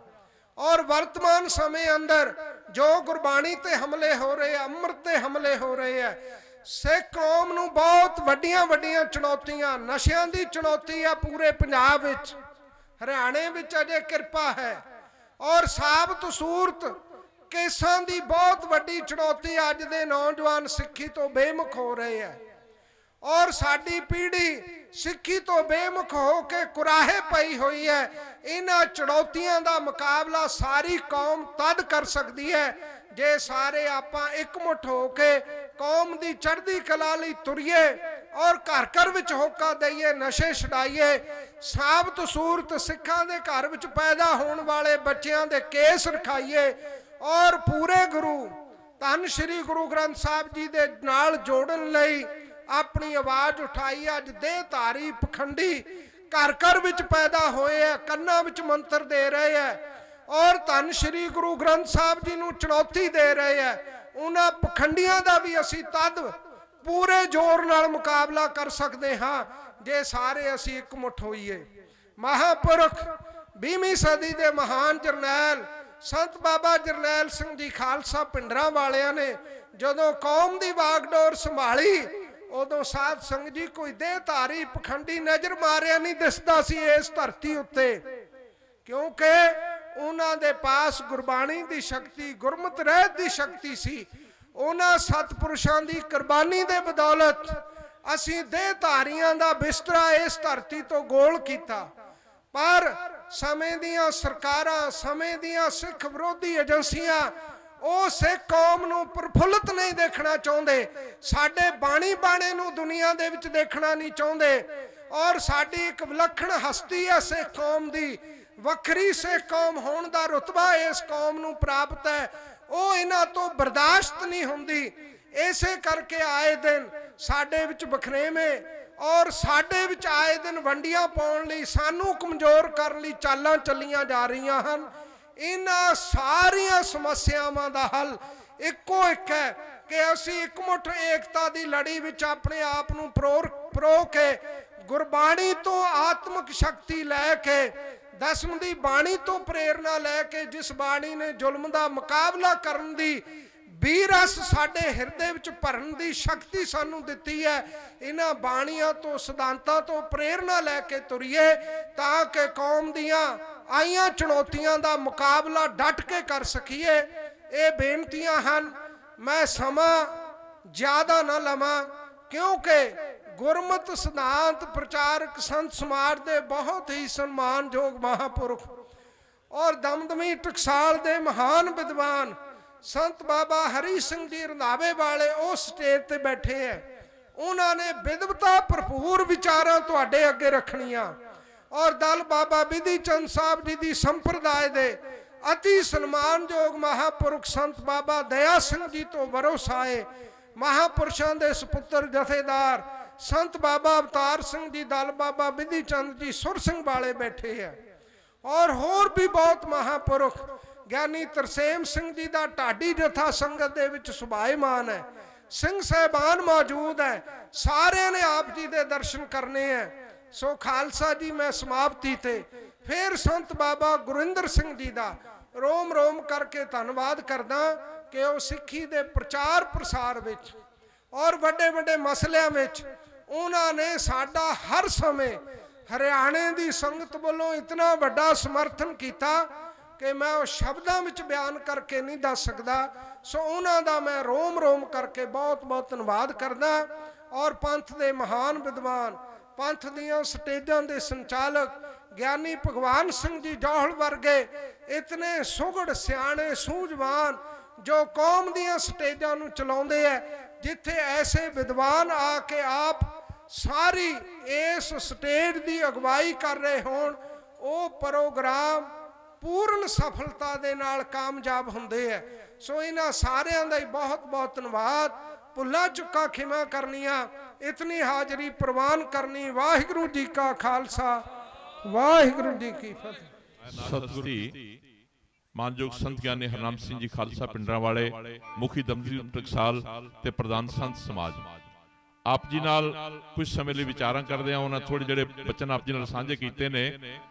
ਔਰ ਵਰਤਮਾਨ ਸਮੇਂ ਅੰਦਰ ਜੋ ਗੁਰਬਾਣੀ ਤੇ ਹਮਲੇ ਹੋ ਰਹੇ, ਅੰਮ੍ਰਿਤ ਤੇ ਹਮਲੇ ਹੋ ਰਹੇ ਹੈ, ਸਿੱਖ ਕੌਮ ਨੂੰ ਬਹੁਤ ਵੱਡੀਆਂ ਵੱਡੀਆਂ ਚੁਣੌਤੀਆਂ, ਨਸ਼ਿਆਂ ਦੀ ਚੁਣੌਤੀ ਹੈ ਪੂਰੇ ਪੰਜਾਬ ਵਿੱਚ, ਹਰਿਆਣੇ ਵਿੱਚ ਅਜੇ ਕਿਰਪਾ ਹੈ, ਔਰ ਸਾਬਤ ਸੂਰਤ ਕੇਸਾਂ ਦੀ ਬਹੁਤ ਵੱਡੀ ਚੁਣੌਤੀ ਅੱਜ ਦੇ ਨੌਜਵਾਨ ਸਿੱਖੀ ਤੋਂ ਬੇਮੁਖ ਹੋ ਰਹੇ ਹੈ। ਔਰ ਸਾਡੀ ਪੀੜ੍ਹੀ ਸਿੱਖੀ ਤੋਂ ਬੇਮੁਖ ਹੋ ਕੇ ਕੁਰਾਹੇ ਪਈ ਹੋਈ ਹੈ। ਇਹਨਾਂ ਚੁਣੌਤੀਆਂ ਦਾ ਮੁਕਾਬਲਾ ਸਾਰੀ ਕੌਮ ਤਦ ਕਰ ਸਕਦੀ ਹੈ ਜੇ ਸਾਰੇ ਆਪਾਂ ਇਕਮੁੱਠ ਹੋ ਕੇ ਕੌਮ ਦੀ ਚੜ੍ਹਦੀ ਕਲਾ ਲਈ ਤੁਰੀਏ ਔਰ ਘਰ ਘਰ ਵਿੱਚ ਹੋਕਾ ਦਈਏ, ਨਸ਼ੇ ਛਡਾਈਏ, ਸਾਬਤ ਸੂਰਤ ਸਿੱਖਾਂ ਦੇ ਘਰ ਵਿੱਚ ਪੈਦਾ ਹੋਣ ਵਾਲੇ ਬੱਚਿਆਂ ਦੇ ਕੇਸ ਰਖਾਈਏ, ਔਰ ਪੂਰੇ ਗੁਰੂ ਧੰਨ ਸ਼੍ਰੀ ਗੁਰੂ ਗ੍ਰੰਥ ਸਾਹਿਬ ਜੀ ਦੇ ਨਾਲ ਜੋੜਨ ਲਈ ਆਪਣੀ ਆਵਾਜ਼ ਉਠਾਈ। ਅੱਜ ਦੇਹਧਾਰੀ ਪਖੰਡੀ ਘਰ ਘਰ ਵਿੱਚ ਪੈਦਾ ਹੋਏ ਹੈ, ਕੰਨਾਂ ਵਿੱਚ ਮੰਤਰ ਦੇ ਰਹੇ ਹੈ ਔਰ ਧੰਨ ਸ਼੍ਰੀ ਗੁਰੂ ਗ੍ਰੰਥ ਸਾਹਿਬ ਜੀ ਨੂੰ ਚੁਣੌਤੀ ਦੇ ਰਹੇ ਹੈ। ਉਹਨਾਂ ਪਖੰਡੀਆਂ ਦਾ ਵੀ ਅਸੀਂ ਤਦ ਪੂਰੇ ਜ਼ੋਰ ਨਾਲ ਮੁਕਾਬਲਾ ਕਰ ਸਕਦੇ ਹਾਂ ਜੇ ਸਾਰੇ ਅਸੀਂ ਇਕਮੁੱਠ ਹੋਈਏ। ਮਹਾਂਪੁਰਖ 20ਵੀਂ ਸਦੀ ਦੇ ਮਹਾਨ ਜਰਨੈਲ ਸੰਤ ਬਾਬਾ ਜਰਨੈਲ ਸਿੰਘ ਜੀ ਖਾਲਸਾ ਪਿੰਡਰਾਂ ਵਾਲਿਆਂ ਨੇ ਜਦੋਂ ਕੌਮ ਦੀ ਵਾਗਡੋਰ ਸੰਭਾਲੀ, ਉਦੋਂ ਸਾਧ ਸੰਗਤ ਜੀ ਕੋਈ ਦੇਹਧਾਰੀ ਪਖੰਡੀ ਨਜ਼ਰ ਮਾਰਿਆ ਨਹੀਂ ਦਿਸਦਾ ਸੀ ਇਸ ਧਰਤੀ ਉੱਤੇ, ਕਿਉਂਕਿ ਉਹਨਾਂ ਦੇ ਪਾਸ ਗੁਰਬਾਣੀ ਦੀ ਸ਼ਕਤੀ, ਗੁਰਮਤਿ ਰਹਿਤ ਦੀ ਸ਼ਕਤੀ ਸੀ। ਉਹਨਾਂ ਸਤਿਪੁਰਸ਼ਾਂ ਦੀ ਕੁਰਬਾਨੀ ਦੇ ਬਦੌਲਤ ਅਸੀਂ ਦੇਹਧਾਰੀਆਂ ਦਾ ਬਿਸਤਰਾ ਇਸ ਧਰਤੀ ਤੋਂ ਗੋਲ ਕੀਤਾ। ਪਰ ਸਮੇਂ ਦੀਆਂ ਸਰਕਾਰਾਂ, ਸਮੇਂ ਦੀਆਂ ਸਿੱਖ ਵਿਰੋਧੀ ਏਜੰਸੀਆਂ ਉਹ ਸਿੱਖ ਕੌਮ ਨੂੰ ਪ੍ਰਫੁੱਲਤ ਨਹੀਂ ਦੇਖਣਾ ਚਾਹੁੰਦੇ, ਸਾਡੇ ਬਾਣੀ ਬਾਣੇ ਨੂੰ ਦੁਨੀਆ ਦੇ ਵਿੱਚ ਦੇਖਣਾ ਨਹੀਂ ਚਾਹੁੰਦੇ। ਔਰ ਸਾਡੀ ਇੱਕ ਵਿਲੱਖਣ ਹਸਤੀ ਹੈ ਸਿੱਖ ਕੌਮ ਦੀ, ਵੱਖਰੀ ਸਿੱਖ ਕੌਮ ਹੋਣ ਦਾ ਰੁਤਬਾ ਇਸ ਕੌਮ ਨੂੰ ਪ੍ਰਾਪਤ ਹੈ, ਉਹ ਇਹਨਾਂ ਤੋਂ ਬਰਦਾਸ਼ਤ ਨਹੀਂ ਹੁੰਦੀ। ਇਸੇ ਕਰਕੇ ਆਏ ਦਿਨ ਸਾਡੇ ਵਿੱਚ ਵਖਰੇਵੇਂ ਔਰ ਸਾਡੇ ਵਿੱਚ ਆਏ ਦਿਨ ਵੰਡੀਆਂ ਪਾਉਣ ਲਈ, ਸਾਨੂੰ ਕਮਜ਼ੋਰ ਕਰਨ ਲਈ ਚਾਲਾਂ ਚੱਲੀਆਂ ਜਾ ਰਹੀਆਂ ਹਨ। ਇਹਨਾਂ ਸਾਰੀਆਂ ਸਮੱਸਿਆਵਾਂ ਦਾ ਹੱਲ ਇੱਕੋ ਇੱਕ ਹੈ ਕਿ ਅਸੀਂ ਇਕਮੁੱਠ ਏਕਤਾ ਦੀ ਲੜੀ ਵਿੱਚ ਆਪਣੇ ਆਪ ਨੂੰ ਪਰੋ ਕੇ ਗੁਰਬਾਣੀ ਤੋਂ ਆਤਮਿਕ ਸ਼ਕਤੀ ਲੈ ਕੇ, ਦਸਮ ਦੀ ਬਾਣੀ ਤੋਂ ਪ੍ਰੇਰਨਾ ਲੈ ਕੇ, ਜਿਸ ਬਾਣੀ ਨੇ ਜ਼ੁਲਮ ਦਾ ਮੁਕਾਬਲਾ ਕਰਨ ਦੀ ਵੀਰਸ ਸਾਡੇ ਹਿਰਦੇ ਵਿੱਚ ਭਰਨ ਦੀ ਸ਼ਕਤੀ ਸਾਨੂੰ ਦਿੱਤੀ ਹੈ, ਇਹਨਾਂ ਬਾਣੀਆਂ ਤੋਂ, ਸਿਧਾਂਤਾਂ ਤੋਂ ਪ੍ਰੇਰਨਾ ਲੈ ਕੇ ਤੁਰੀਏ ਤਾਂ ਕਿ ਕੌਮ ਦੀਆਂ ਆਈਆਂ ਚੁਣੌਤੀਆਂ ਦਾ ਮੁਕਾਬਲਾ ਡਟ ਕੇ ਕਰ ਸਕੀਏ। ਇਹ ਬੇਨਤੀਆਂ ਹਨ। ਮੈਂ ਸਮਾਂ ਜ਼ਿਆਦਾ ਨਾ ਲਵਾਂ ਕਿਉਂਕਿ ਗੁਰਮਤਿ ਸਿਧਾਂਤ ਪ੍ਰਚਾਰਕ ਸੰਤ ਸਮਾਜ ਦੇ ਬਹੁਤ ਹੀ ਸਨਮਾਨਯੋਗ ਮਹਾਂਪੁਰਖ ਔਰ ਦਮਦਮੀ ਟਕਸਾਲ ਦੇ ਮਹਾਨ ਵਿਦਵਾਨ ਸੰਤ ਬਾਬਾ ਹਰੀ ਸਿੰਘ ਜੀ ਰੰਧਾਵੇ ਵਾਲੇ ਉਹ ਸਟੇਜ ਤੇ ਬੈਠੇ ਹੈ। ਉਹਨਾਂ ਨੇ ਵਿਦਵਤਾ ਭਰਪੂਰ ਵਿਚਾਰਾਂ ਤੁਹਾਡੇ ਅੱਗੇ ਰੱਖਣੀਆਂ ਔਰ ਦਲ ਬਾਬਾ ਬਿਧੀ ਚੰਦ ਸਾਹਿਬ ਜੀ ਦੀ ਸੰਪਰਦਾਇ ਦੇ ਅਤੀ ਸਨਮਾਨਯੋਗ ਮਹਾਪੁਰਖ ਸੰਤ ਬਾਬਾ ਦਇਆ ਸਿੰਘ ਜੀ ਤੋਂ ਵਰੋਸਾਏ ਮਹਾਪੁਰਸ਼ਾਂ ਦੇ ਸੁਪੁੱਤਰ ਜਥੇਦਾਰ ਸੰਤ ਬਾਬਾ ਅਵਤਾਰ ਸਿੰਘ ਜੀ ਦਲ ਬਾਬਾ ਬਿਧੀ ਚੰਦ ਜੀ ਸੁਰ ਸਿੰਘ ਵਾਲੇ ਬੈਠੇ ਹੈ ਔਰ ਹੋਰ ਵੀ ਬਹੁਤ ਮਹਾਪੁਰਖ ਗਿਆਨੀ ਤਰਸੇਮ ਸਿੰਘ ਜੀ ਦਾ ਢਾਡੀ ਜਥਾ ਸੰਗਤ ਦੇ ਵਿੱਚ ਸੁਭਾਏਮਾਨ ਹੈ। ਸਿੰਘ ਸਾਹਿਬਾਨ ਮੌਜੂਦ ਹੈ। ਸਾਰਿਆਂ ਨੇ ਆਪ ਜੀ ਦੇ ਦਰਸ਼ਨ ਕਰਨੇ ਹੈ। ਸੋ ਖਾਲਸਾ ਜੀ, ਮੈਂ ਸਮਾਪਤੀ ਤੇ ਫਿਰ ਸੰਤ ਬਾਬਾ ਗੁਰਿੰਦਰ ਸਿੰਘ ਜੀ ਦਾ ਰੋਮ ਰੋਮ ਕਰਕੇ ਧੰਨਵਾਦ ਕਰਦਾ ਕਿ ਉਹ ਸਿੱਖੀ ਦੇ ਪ੍ਰਚਾਰ ਪ੍ਰਸਾਰ ਵਿੱਚ ਔਰ ਵੱਡੇ ਵੱਡੇ ਮਸਲਿਆਂ ਵਿੱਚ ਉਹਨਾਂ ਨੇ ਸਾਡਾ ਹਰ ਸਮੇਂ ਹਰਿਆਣੇ ਦੀ ਸੰਗਤ ਵੱਲੋਂ ਇਤਨਾ ਵੱਡਾ ਸਮਰਥਨ ਕੀਤਾ ਕਿ ਮੈਂ ਉਹ ਸ਼ਬਦਾਂ ਵਿੱਚ ਬਿਆਨ ਕਰਕੇ ਨਹੀਂ ਦੱਸ ਸਕਦਾ। ਸੋ ਉਹਨਾਂ ਦਾ ਮੈਂ ਰੋਮ ਰੋਮ ਕਰਕੇ ਬਹੁਤ ਬਹੁਤ ਧੰਨਵਾਦ ਕਰਦਾ ਔਰ ਪੰਥ ਦੇ ਮਹਾਨ ਵਿਦਵਾਨ, ਪੰਥ ਦੀਆਂ ਸਟੇਜਾਂ ਦੇ ਸੰਚਾਲਕ ਗਿਆਨੀ ਭਗਵਾਨ ਸਿੰਘ ਜੀ ਜੌਹਲ ਵਰਗੇ ਇਤਨੇ ਸੁਘੜ ਸਿਆਣੇ ਸੂਝਵਾਨ ਜੋ ਕੌਮ ਦੀਆਂ ਸਟੇਜਾਂ ਨੂੰ ਚਲਾਉਂਦੇ ਹੈ, ਜਿੱਥੇ ਐਸੇ ਵਿਦਵਾਨ ਆ ਕੇ ਆਪ ਸਾਰੀ ਇਸ ਸਟੇਜ ਦੀ ਅਗਵਾਈ ਕਰ ਰਹੇ ਹੋਣ, ਉਹ ਪ੍ਰੋਗਰਾਮ ਪੂਰਨ ਸਫਲਤਾ ਦੇ ਨਾਲ ਕਾਮਯਾਬ ਹੁੰਦੇ ਹੈ। ਸੋ ਇਹਨਾਂ ਸਾਰਿਆਂ ਦਾ ਹੀ ਬਹੁਤ ਬਹੁਤ ਧੰਨਵਾਦ। ਭੁੱਲਾ ਚੁੱਕਾ ਖਿਮਾ ਕਰਨੀਆਂ, ਇਤਨੀ ਹਾਜ਼ਰੀ ਪ੍ਰਵਾਨ ਕਰਨੀ। ਵਾਹਿਗੁਰੂ ਜੀ ਕਾ ਖਾਲਸਾ, ਵਾਹਿਗੁਰੂ ਜੀ ਕੀ ਫਤਿਹ। ਸਤਿਗੁਰੂ ਮਾਨਯੋਗ ਸੰਤ ਗਿਆਨੀ ਹਰਨਾਮ ਸਿੰਘ ਜੀ ਖਾਲਸਾ ਪਿੰਡਰਾਂ ਵਾਲੇ, ਮੁਖੀ ਦਮਦਮੀ ਟਕਸਾਲ ਤੇ ਪ੍ਰਧਾਨ ਸੰਤ ਸਮਾਜ, ਆਪ ਜੀ ਨਾਲ ਕੁਝ ਸਮੇਂ ਲਈ ਵਿਚਾਰਾਂ ਕਰਦੇ ਆ। ਉਹਨਾਂ ਥੋੜੇ ਜਿਹੜੇ ਬਚਨ ਆਪ ਜੀ ਨਾਲ ਸਾਂਝੇ ਕੀਤੇ ਨੇ,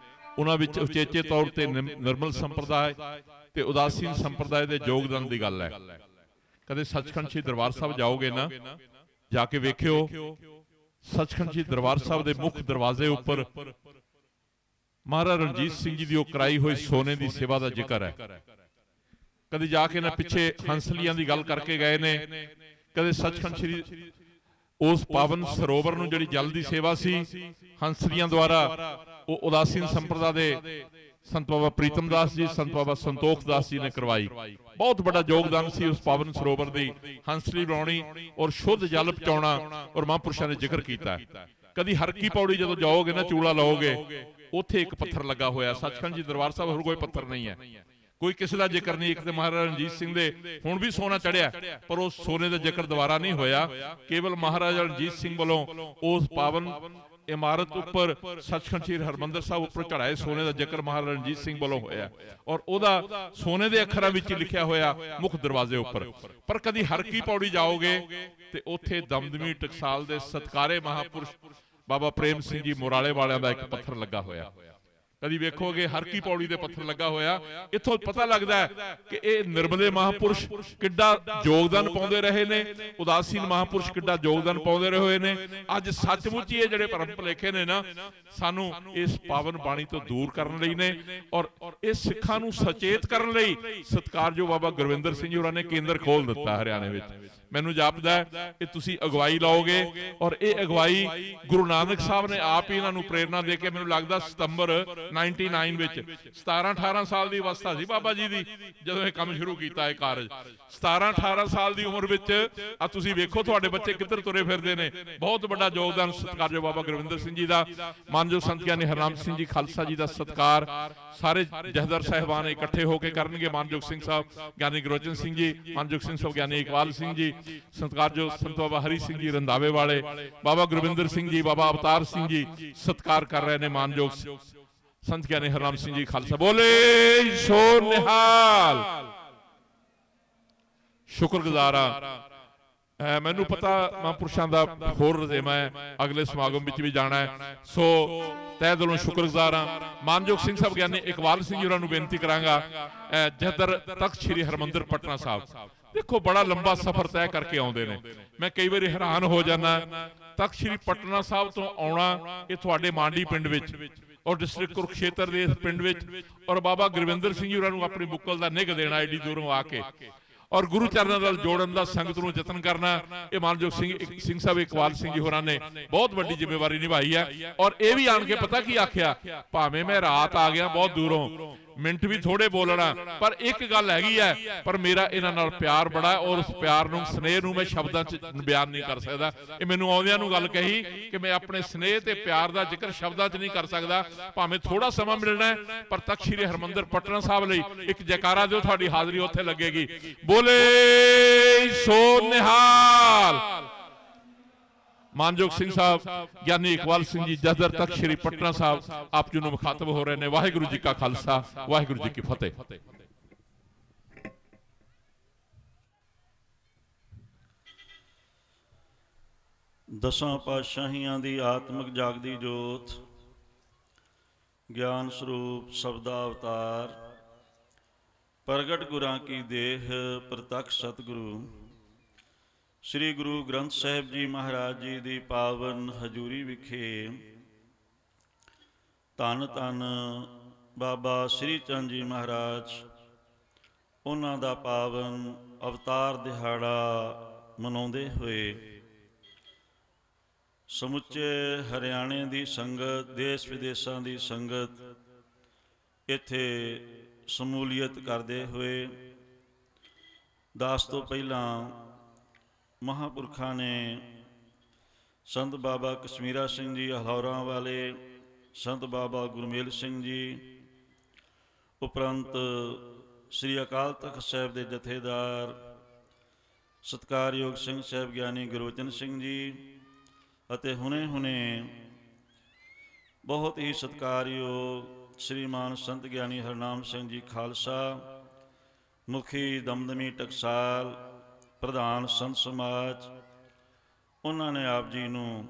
ਉਹਨਾਂ ਵਿੱਚ ਉਚੇਚੇ ਤੌਰ ਤੇ ਨਿਰਮਲ ਸੰਪਰਦਾਇ ਤੇ ਉਦਾਸੀਨ ਸੰਪਰਦਾਇ ਦੇ ਯੋਗਦਾਨ ਦੀ ਗੱਲ ਹੈ। ਕਦੇ ਸੱਚਖੰਡ ਸ੍ਰੀ ਦਰਬਾਰ ਸਾਹਿਬ ਜਾਓਗੇ ਨਾ, ਜਾ ਕੇ ਵੇਖਿਓ, ਸੱਚਖੰਡ ਸ੍ਰੀ ਦਰਬਾਰ ਸਾਹਿਬ ਦੇ ਮੁੱਖ ਦਰਵਾਜ਼ੇ ਉੱਪਰ ਮਹਾਰਾਜ ਰਣਜੀਤ ਸਿੰਘ ਜੀ ਦੀ ਉਹ ਕਰਾਈ ਹੋਈ ਸੋਨੇ ਦੀ ਸੇਵਾ ਦਾ ਜ਼ਿਕਰ ਹੈ। ਕਦੇ ਜਾ ਕੇ ਨਾ ਪਿੱਛੇ ਹੰਸਲੀਆਂ ਦੀ ਗੱਲ ਕਰਕੇ ਗਏ ਨੇ। ਕਦੇ ਸੱਚਖੰਡ ਸ੍ਰੀ ਉਸ ਪਾਵਨ ਸਰੋਵਰ ਨੂੰ ਜਿਹੜੀ ਜਲ ਦੀ ਸੇਵਾ ਸੀ ਹੰਸਲੀਆਂ ਦੁਆਰਾ, ਉਹ ਉਦਾਸੀਨ ਸੰਪਰਦਾ ਦੇ ਸੰਤ ਬਾਬਾ ਪ੍ਰੀਤਮ ਦਾਸ ਜੀ, ਸੰਤ ਬਾਬਾ ਸੰਤੋਖ ਦਾਸ ਜੀ ਨੇ ਕਰਵਾਈ। ਬਹੁਤ ਵੱਡਾ ਯੋਗਦਾਨ ਸੀ ਉਸ ਪਾਵਨ ਸਰੋਵਰ ਦੀ ਹੰਸਲੀ ਬਣਾਉਣੀ ਔਰ ਸ਼ੁੱਧ ਜਲ ਪਹੁੰਚਾਉਣਾ, ਔਰ ਮਹਾਂਪੁਰਸ਼ਾਂ ਨੇ ਜ਼ਿਕਰ ਕੀਤਾ। ਕਦੀ ਹਰਕੀ ਪੌੜੀ ਜਦੋਂ ਜਾਓਗੇ ਨਾ, ਚੂੜਾ ਲਾਓਗੇ, ਉੱਥੇ ਇੱਕ ਪੱਥਰ ਲੱਗਾ ਹੋਇਆ। ਸੱਚਖੰਡ ਜੀ ਦਰਬਾਰ ਸਾਹਿਬ ਹੋਰ ਕੋਈ ਪੱਥਰ ਨਹੀਂ ਹੈ, ਕੋਈ ਕਿਸੇ ਦਾ ਜ਼ਿਕਰ ਨਹੀਂ। ਇੱਕ ਤੇ ਮਹਾਰਾਜਾ ਰਣਜੀਤ ਸਿੰਘ ਦੇ ਹੁਣ ਵੀ ਸੋਨਾ ਚੜਿਆ, ਪਰ ਉਹ ਸੋਨੇ ਦਾ ਜ਼ਿਕਰ ਦੁਬਾਰਾ ਨਹੀਂ ਹੋਇਆ। ਕੇਵਲ ਮਹਾਰਾਜਾ ਰਣਜੀਤ ਸਿੰਘ ਵੱਲੋਂ ਉਸ ਪਾਵਨ ਇਮਾਰਤ ਉੱਪਰ ਸੱਚਖੰਡ ਸ੍ਰੀ ਹਰਿਮੰਦਰ ਸਾਹਿਬ ਉੱਪਰ ਚੜਾਏ ਸੋਨੇ ਦਾ ਜ਼ਿਕਰ ਮਹਾਰਾਜਾ ਰਣਜੀਤ ਸਿੰਘ ਵੱਲੋਂ ਹੋਇਆ, ਔਰ ਉਹਦਾ ਸੋਨੇ ਦੇ ਅੱਖਰਾਂ ਵਿੱਚ ਹੀ ਲਿਖਿਆ ਹੋਇਆ ਮੁੱਖ ਦਰਵਾਜ਼ੇ ਉੱਪਰ। ਪਰ ਕਦੀ ਹਰਕੀ ਪੌੜੀ ਜਾਓਗੇ ਤੇ ਉੱਥੇ ਦਮਦਮੀ ਟਕਸਾਲ ਦੇ ਸਤਕਾਰੇ ਮਹਾਪੁਰਸ਼ ਬਾਬਾ ਪ੍ਰੇਮ ਸਿੰਘ ਜੀ ਮੁਰਾਲੇ ਵਾਲਿਆਂ ਦਾ ਇੱਕ ਪੱਥਰ ਲੱਗਾ ਹੋਇਆ। ਕਦੀ ਵੇਖੋਗੇ ਹਰਕੀ ਪੌੜੀ ਦੇ ਪੱਥਰ ਲੱਗਾ ਹੋਇਆ। ਇੱਥੋਂ ਪਤਾ ਲੱਗਦਾ ਹੈ ਕਿ ਇਹ ਨਿਰਮਲੇ ਮਹਾਪੁਰਸ਼ ਕਿੱਡਾ ਯੋਗਦਾਨ ਪਾਉਂਦੇ ਰਹੇ ਨੇ, ਉਦਾਸੀਨ ਮਹਾਪੁਰਸ਼ ਕਿੱਡਾ ਯੋਗਦਾਨ ਪਾਉਂਦੇ ਰਹੇ ਹੋਏ ਨੇ। ਅੱਜ ਸੱਚਮੁੱਚ ਹੀ ਇਹ ਜਿਹੜੇ ਭਰਮ ਭੁਲੇਖੇ ਨੇ ਨਾ, ਸਾਨੂੰ ਇਸ ਪਾਵਨ ਬਾਣੀ ਤੋਂ ਦੂਰ ਕਰਨ ਲਈ ਨੇ, ਔਰ ਇਹ ਸਿੱਖਾਂ ਨੂੰ ਸੁਚੇਤ ਕਰਨ ਲਈ ਸਤਿਕਾਰਯੋਗ ਬਾਬਾ ਗੁਰਵਿੰਦਰ ਸਿੰਘ ਜੀ ਹੋਰਾਂ ਨੇ ਕੇਂਦਰ ਖੋਲ ਦਿੱਤਾ ਹਰਿਆਣੇ ਵਿੱਚ। ਮੈਨੂੰ ਜਾਪਦਾ ਹੈ ਕਿ ਤੁਸੀਂ ਅਗਵਾਈ ਲਾਓਗੇ, ਔਰ ਇਹ ਅਗਵਾਈ ਗੁਰੂ ਨਾਨਕ ਸਾਹਿਬ ਨੇ ਆਪ ਹੀ ਇਹਨਾਂ ਨੂੰ ਪ੍ਰੇਰਨਾ ਦੇ ਕੇ, ਮੈਨੂੰ ਲੱਗਦਾ ਸਤੰਬਰ 99 ਵਿੱਚ 17-18 ਸਾਲ ਦੀ ਅਵਸਥਾ ਸੀ ਬਾਬਾ ਜੀ ਦੀ ਜਦੋਂ ਇਹ ਕੰਮ ਸ਼ੁਰੂ ਕੀਤਾ ਇਹ ਕਾਰਜ। 17-18 ਸਾਲ ਦੀ ਉਮਰ ਵਿੱਚ ਆ ਤੁਸੀਂ ਵੇਖੋ ਤੁਹਾਡੇ ਬੱਚੇ ਕਿੱਧਰ ਤੁਰੇ ਫਿਰਦੇ ਨੇ। ਬਹੁਤ ਵੱਡਾ ਯੋਗਦਾਨ ਸਤਿਕਾਰਯੋਗ ਬਾਬਾ ਗੁਰਵਿੰਦਰ ਸਿੰਘ ਜੀ ਦਾ, ਮਾਨਯੋਗ ਸੰਤ ਗਿਆਨੀ ਹਰਨਾਮ ਸਿੰਘ ਜੀ ਖਾਲਸਾ ਜੀ ਦਾ ਸਤਿਕਾਰ ਸਾਰੇ ਜਥੇਦਾਰ ਸਾਹਿਬਾਨ ਇਕੱਠੇ ਹੋ ਕੇ ਕਰਨਗੇ। ਮਾਨਯੋਗ ਸਿੰਘ ਸਾਹਿਬ ਗਿਆਨੀ ਗੁਰਬਚਨ ਸਿੰਘ ਜੀ, ਮਾਨਯੋਗ ਸਿੰਘ ਸਾਹਿਬ ਗਿਆਨੀ ਇਕਬਾਲ ਸਿੰਘ ਜੀ, ਸਤਿਕਾਰਯੋਗ ਸੰਤ ਬਾਬਾ ਹਰੀ ਸਿੰਘ ਜੀ ਰੰਧਾਵੇ ਵਾਲੇ, ਬਾਬਾ ਗੁਰਵਿੰਦਰ ਸਿੰਘ ਜੀ, ਬਾਬਾ ਅਵਤਾਰ ਸਿੰਘ ਜੀ ਸਤਿਕਾਰ ਕਰ ਰਹੇ ਨੇ। ਮਾਨਯੋਗ ਸੰਤ ਗਿਆਨੀ ਹਰਨਾਮ ਸਿੰਘ ਜੀ ਖਾਲਸਾ ਬੋਲੇ ਸੋ ਨਿਹਾਲ। ਸ਼ੁਕਰਗੁਜ਼ਾਰ ਹਾਂ। ਮੈਨੂੰ ਪਤਾ ਮਹਾਂਪੁਰਸ਼ਾਂ ਦਾ ਹੋਰ ਰਜ਼ੇਮਾ ਹੈ, ਅਗਲੇ ਸਮਾਗਮ ਵਿੱਚ ਵੀ ਜਾਣਾ ਹੈ, ਸੋ ਤਹਿ ਦਿਲੋਂ ਸ਼ੁਕਰਗੁਜ਼ਾਰ ਹਾਂ। ਮਾਨਯੋਗ ਸਿੰਘ ਸਾਹਿਬ ਗਿਆਨੀ ਇਕਬਾਲ ਸਿੰਘ ਜੀ ਹੋਰਾਂ ਨੂੰ ਬੇਨਤੀ ਕਰਾਂਗਾ, ਜਥੇਦਾਰ ਤਖਤ ਸ੍ਰੀ ਹਰਿਮੰਦਰ ਪਟਨਾ ਸਾਹਿਬ, ਦੇਖੋ ਬੜਾ ਲੰਬਾ ਸਫ਼ਰ ਤੈਅ ਕਰਕੇ ਆਉਂਦੇ ਨੇ। ਮੈਂ ਕਈ ਵਾਰੀ ਹੈਰਾਨ ਹੋ ਜਾਂਦਾ, ਤਖਤ ਸ੍ਰੀ ਪਟਨਾ ਸਾਹਿਬ ਤੋਂ ਆਉਣਾ ਇਹ ਤੁਹਾਡੇ ਮਾਂਡੀ ਪਿੰਡ ਵਿੱਚ ਔਰ ਡਿਸਟ੍ਰਿਕਟ ਕੁਰੂਕਸ਼ੇਤਰ ਦੇ ਪਿੰਡ ਵਿੱਚ, ਔਰ ਬਾਬਾ ਗੁਰਵਿੰਦਰ ਸਿੰਘ ਜੀ ਹੋਰਾਂ ਨੂੰ ਆਪਣੀ ਬੁੱਕਲ ਦਾ ਨਿੱਘ ਦੇਣਾ ਏਡੀ ਦੂਰੋਂ ਆ ਕੇ, ਔਰ ਗੁਰੂ ਚਰਨਾਂ ਨਾਲ ਜੋੜਨ ਦਾ ਸੰਗਤ ਨੂੰ ਯਤਨ ਕਰਨਾ, ਇਹ ਮਾਨਯੋਗ ਸਿੰਘ ਸਾਹਿਬ ਇਕਬਾਲ ਸਿੰਘ ਜੀ ਹੋਰਾਂ ਨੇ ਬਹੁਤ ਵੱਡੀ ਜ਼ਿੰਮੇਵਾਰੀ ਨਿਭਾਈ ਹੈ। ਔਰ ਇਹ ਵੀ ਆਣ ਕੇ ਪਤਾ ਕੀ ਆਖਿਆ, ਭਾਵੇਂ ਮੈਂ ਰਾਤ ਆ ਗਿਆ ਬਹੁਤ ਦੂਰੋਂ, ਮਿੰਟ ਵੀ ਥੋੜੇ ਬੋਲਣਾ, ਪਰ ਇੱਕ ਗੱਲ ਹੈਗੀ ਹੈ, ਪਰ ਮੇਰਾ ਇਹਨਾਂ ਨਾਲ ਪਿਆਰ ਬੜਾ ਹੈ, ਔਰ ਉਸ ਪਿਆਰ ਨੂੰ, ਸਨੇਹ ਨੂੰ ਮੈਂ ਸ਼ਬਦਾਂ 'ਚ ਬਿਆਨ ਨਹੀਂ ਕਰ ਸਕਦਾ। ਇਹ ਮੈਨੂੰ ਆਉਂਦਿਆਂ ਨੂੰ ਗੱਲ ਕਹੀ ਕਿ ਮੈਂ ਆਪਣੇ ਸਨੇਹ ਤੇ ਪਿਆਰ ਦਾ ਜ਼ਿਕਰ ਸ਼ਬਦਾਂ 'ਚ ਨਹੀਂ ਕਰ ਸਕਦਾ, ਭਾਵੇਂ ਥੋੜਾ ਸਮਾਂ ਮਿਲਣਾ ਹੈ, ਪਰ ਤਖਤ ਸ੍ਰੀ ਹਰਿਮੰਦਰ ਪਟਨਾ ਸਾਹਿਬ ਲਈ ਇੱਕ ਜੈਕਾਰਾ ਦਿਓ, ਤੁਹਾਡੀ ਹਾਜ਼ਰੀ ਉੱਥੇ ਲੱਗੇਗੀ। ਬੋਲੇ ਸੋ ਨਿਹਾਲ। ਮਾਨਯੋਗ ਸਿੰਘ ਸਾਹਿਬ ਗਿਆਨੀ ਇਕਬਾਲ ਸਿੰਘ ਜੀ ਜਥੇਦਾਰ ਤਖਤ ਸ੍ਰੀ ਪਟਨਾ ਸਾਹਿਬ ਆਪ ਜੀ ਨੂੰ ਮੁਖਾਤਬ ਹੋ ਰਹੇ ਨੇ। ਵਾਹਿਗੁਰੂ ਜੀ ਕਾ ਖਾਲਸਾ, ਵਾਹਿਗੁਰੂ ਜੀ ਕੀ ਫਤਿਹ। ਦਸਾਂ ਪਾਤਸ਼ਾਹੀਆਂ ਦੀ ਆਤਮਿਕ ਜਾਗਦੀ ਜੋਤ, ਗਿਆਨ ਸਰੂਪ ਸਬਦਾ ਅਵਤਾਰ, ਪ੍ਰਗਟ ਗੁਰਾਂ ਕੀ ਦੇਹ, ਪ੍ਰਤੱਖ ਸਤਿਗੁਰੂ ਸ੍ਰੀ ਗੁਰੂ ਗ੍ਰੰਥ ਸਾਹਿਬ ਜੀ ਮਹਾਰਾਜ ਜੀ ਦੀ ਪਾਵਨ ਹਜ਼ੂਰੀ ਵਿਖੇ ਧੰਨ ਧੰਨ ਬਾਬਾ ਸ੍ਰੀ ਚੰਦ ਜੀ ਮਹਾਰਾਜ, ਉਹਨਾਂ ਦਾ ਪਾਵਨ ਅਵਤਾਰ ਦਿਹਾੜਾ ਮਨਾਉਂਦੇ ਹੋਏ ਸਮੁੱਚੇ ਹਰਿਆਣੇ ਦੀ ਸੰਗਤ, ਦੇਸ਼ ਵਿਦੇਸ਼ਾਂ ਦੀ ਸੰਗਤ ਇੱਥੇ ਸਮੂਲੀਅਤ ਕਰਦੇ ਹੋਏ, ਦਾਸ ਤੋਂ ਪਹਿਲਾਂ ਮਹਾਂਪੁਰਖਾਂ ਨੇ ਸੰਤ ਬਾਬਾ ਕਸ਼ਮੀਰਾ ਸਿੰਘ ਜੀ ਹਲੌਰਾਂ ਵਾਲੇ, ਸੰਤ ਬਾਬਾ ਗੁਰਮੇਲ ਸਿੰਘ ਜੀ, ਉਪਰੰਤ ਸ੍ਰੀ ਅਕਾਲ ਤਖਤ ਸਾਹਿਬ ਦੇ ਜਥੇਦਾਰ ਸਤਿਕਾਰਯੋਗ ਸਿੰਘ ਸਾਹਿਬ ਗਿਆਨੀ ਗੁਰਬਚਨ ਸਿੰਘ ਜੀ, ਅਤੇ ਹੁਣੇ ਬਹੁਤ ਹੀ ਸਤਿਕਾਰਯੋਗ ਸ਼੍ਰੀਮਾਨ ਸੰਤ ਗਿਆਨੀ ਹਰਨਾਮ ਸਿੰਘ ਜੀ ਖਾਲਸਾ, ਮੁਖੀ ਦਮਦਮੀ ਟਕਸਾਲ, ਪ੍ਰਧਾਨ ਸੰਤ ਸਮਾਜ, ਉਹਨਾਂ ਨੇ ਆਪ ਜੀ ਨੂੰ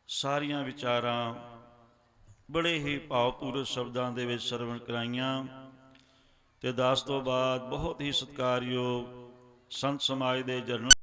ਸਾਰੀਆਂ ਵਿਚਾਰਾਂ ਬੜੇ ਹੀ ਭਾਵਪੂਰਵਕ ਸ਼ਬਦਾਂ ਦੇ ਵਿੱਚ ਸਰਵਣ ਕਰਾਈਆਂ। ਤੇ ਦਾਸ ਤੋਂ ਬਾਅਦ ਬਹੁਤ ਹੀ ਸਤਿਕਾਰਯੋਗ ਸੰਤ ਸਮਾਜ ਦੇ ਜਨਰਲ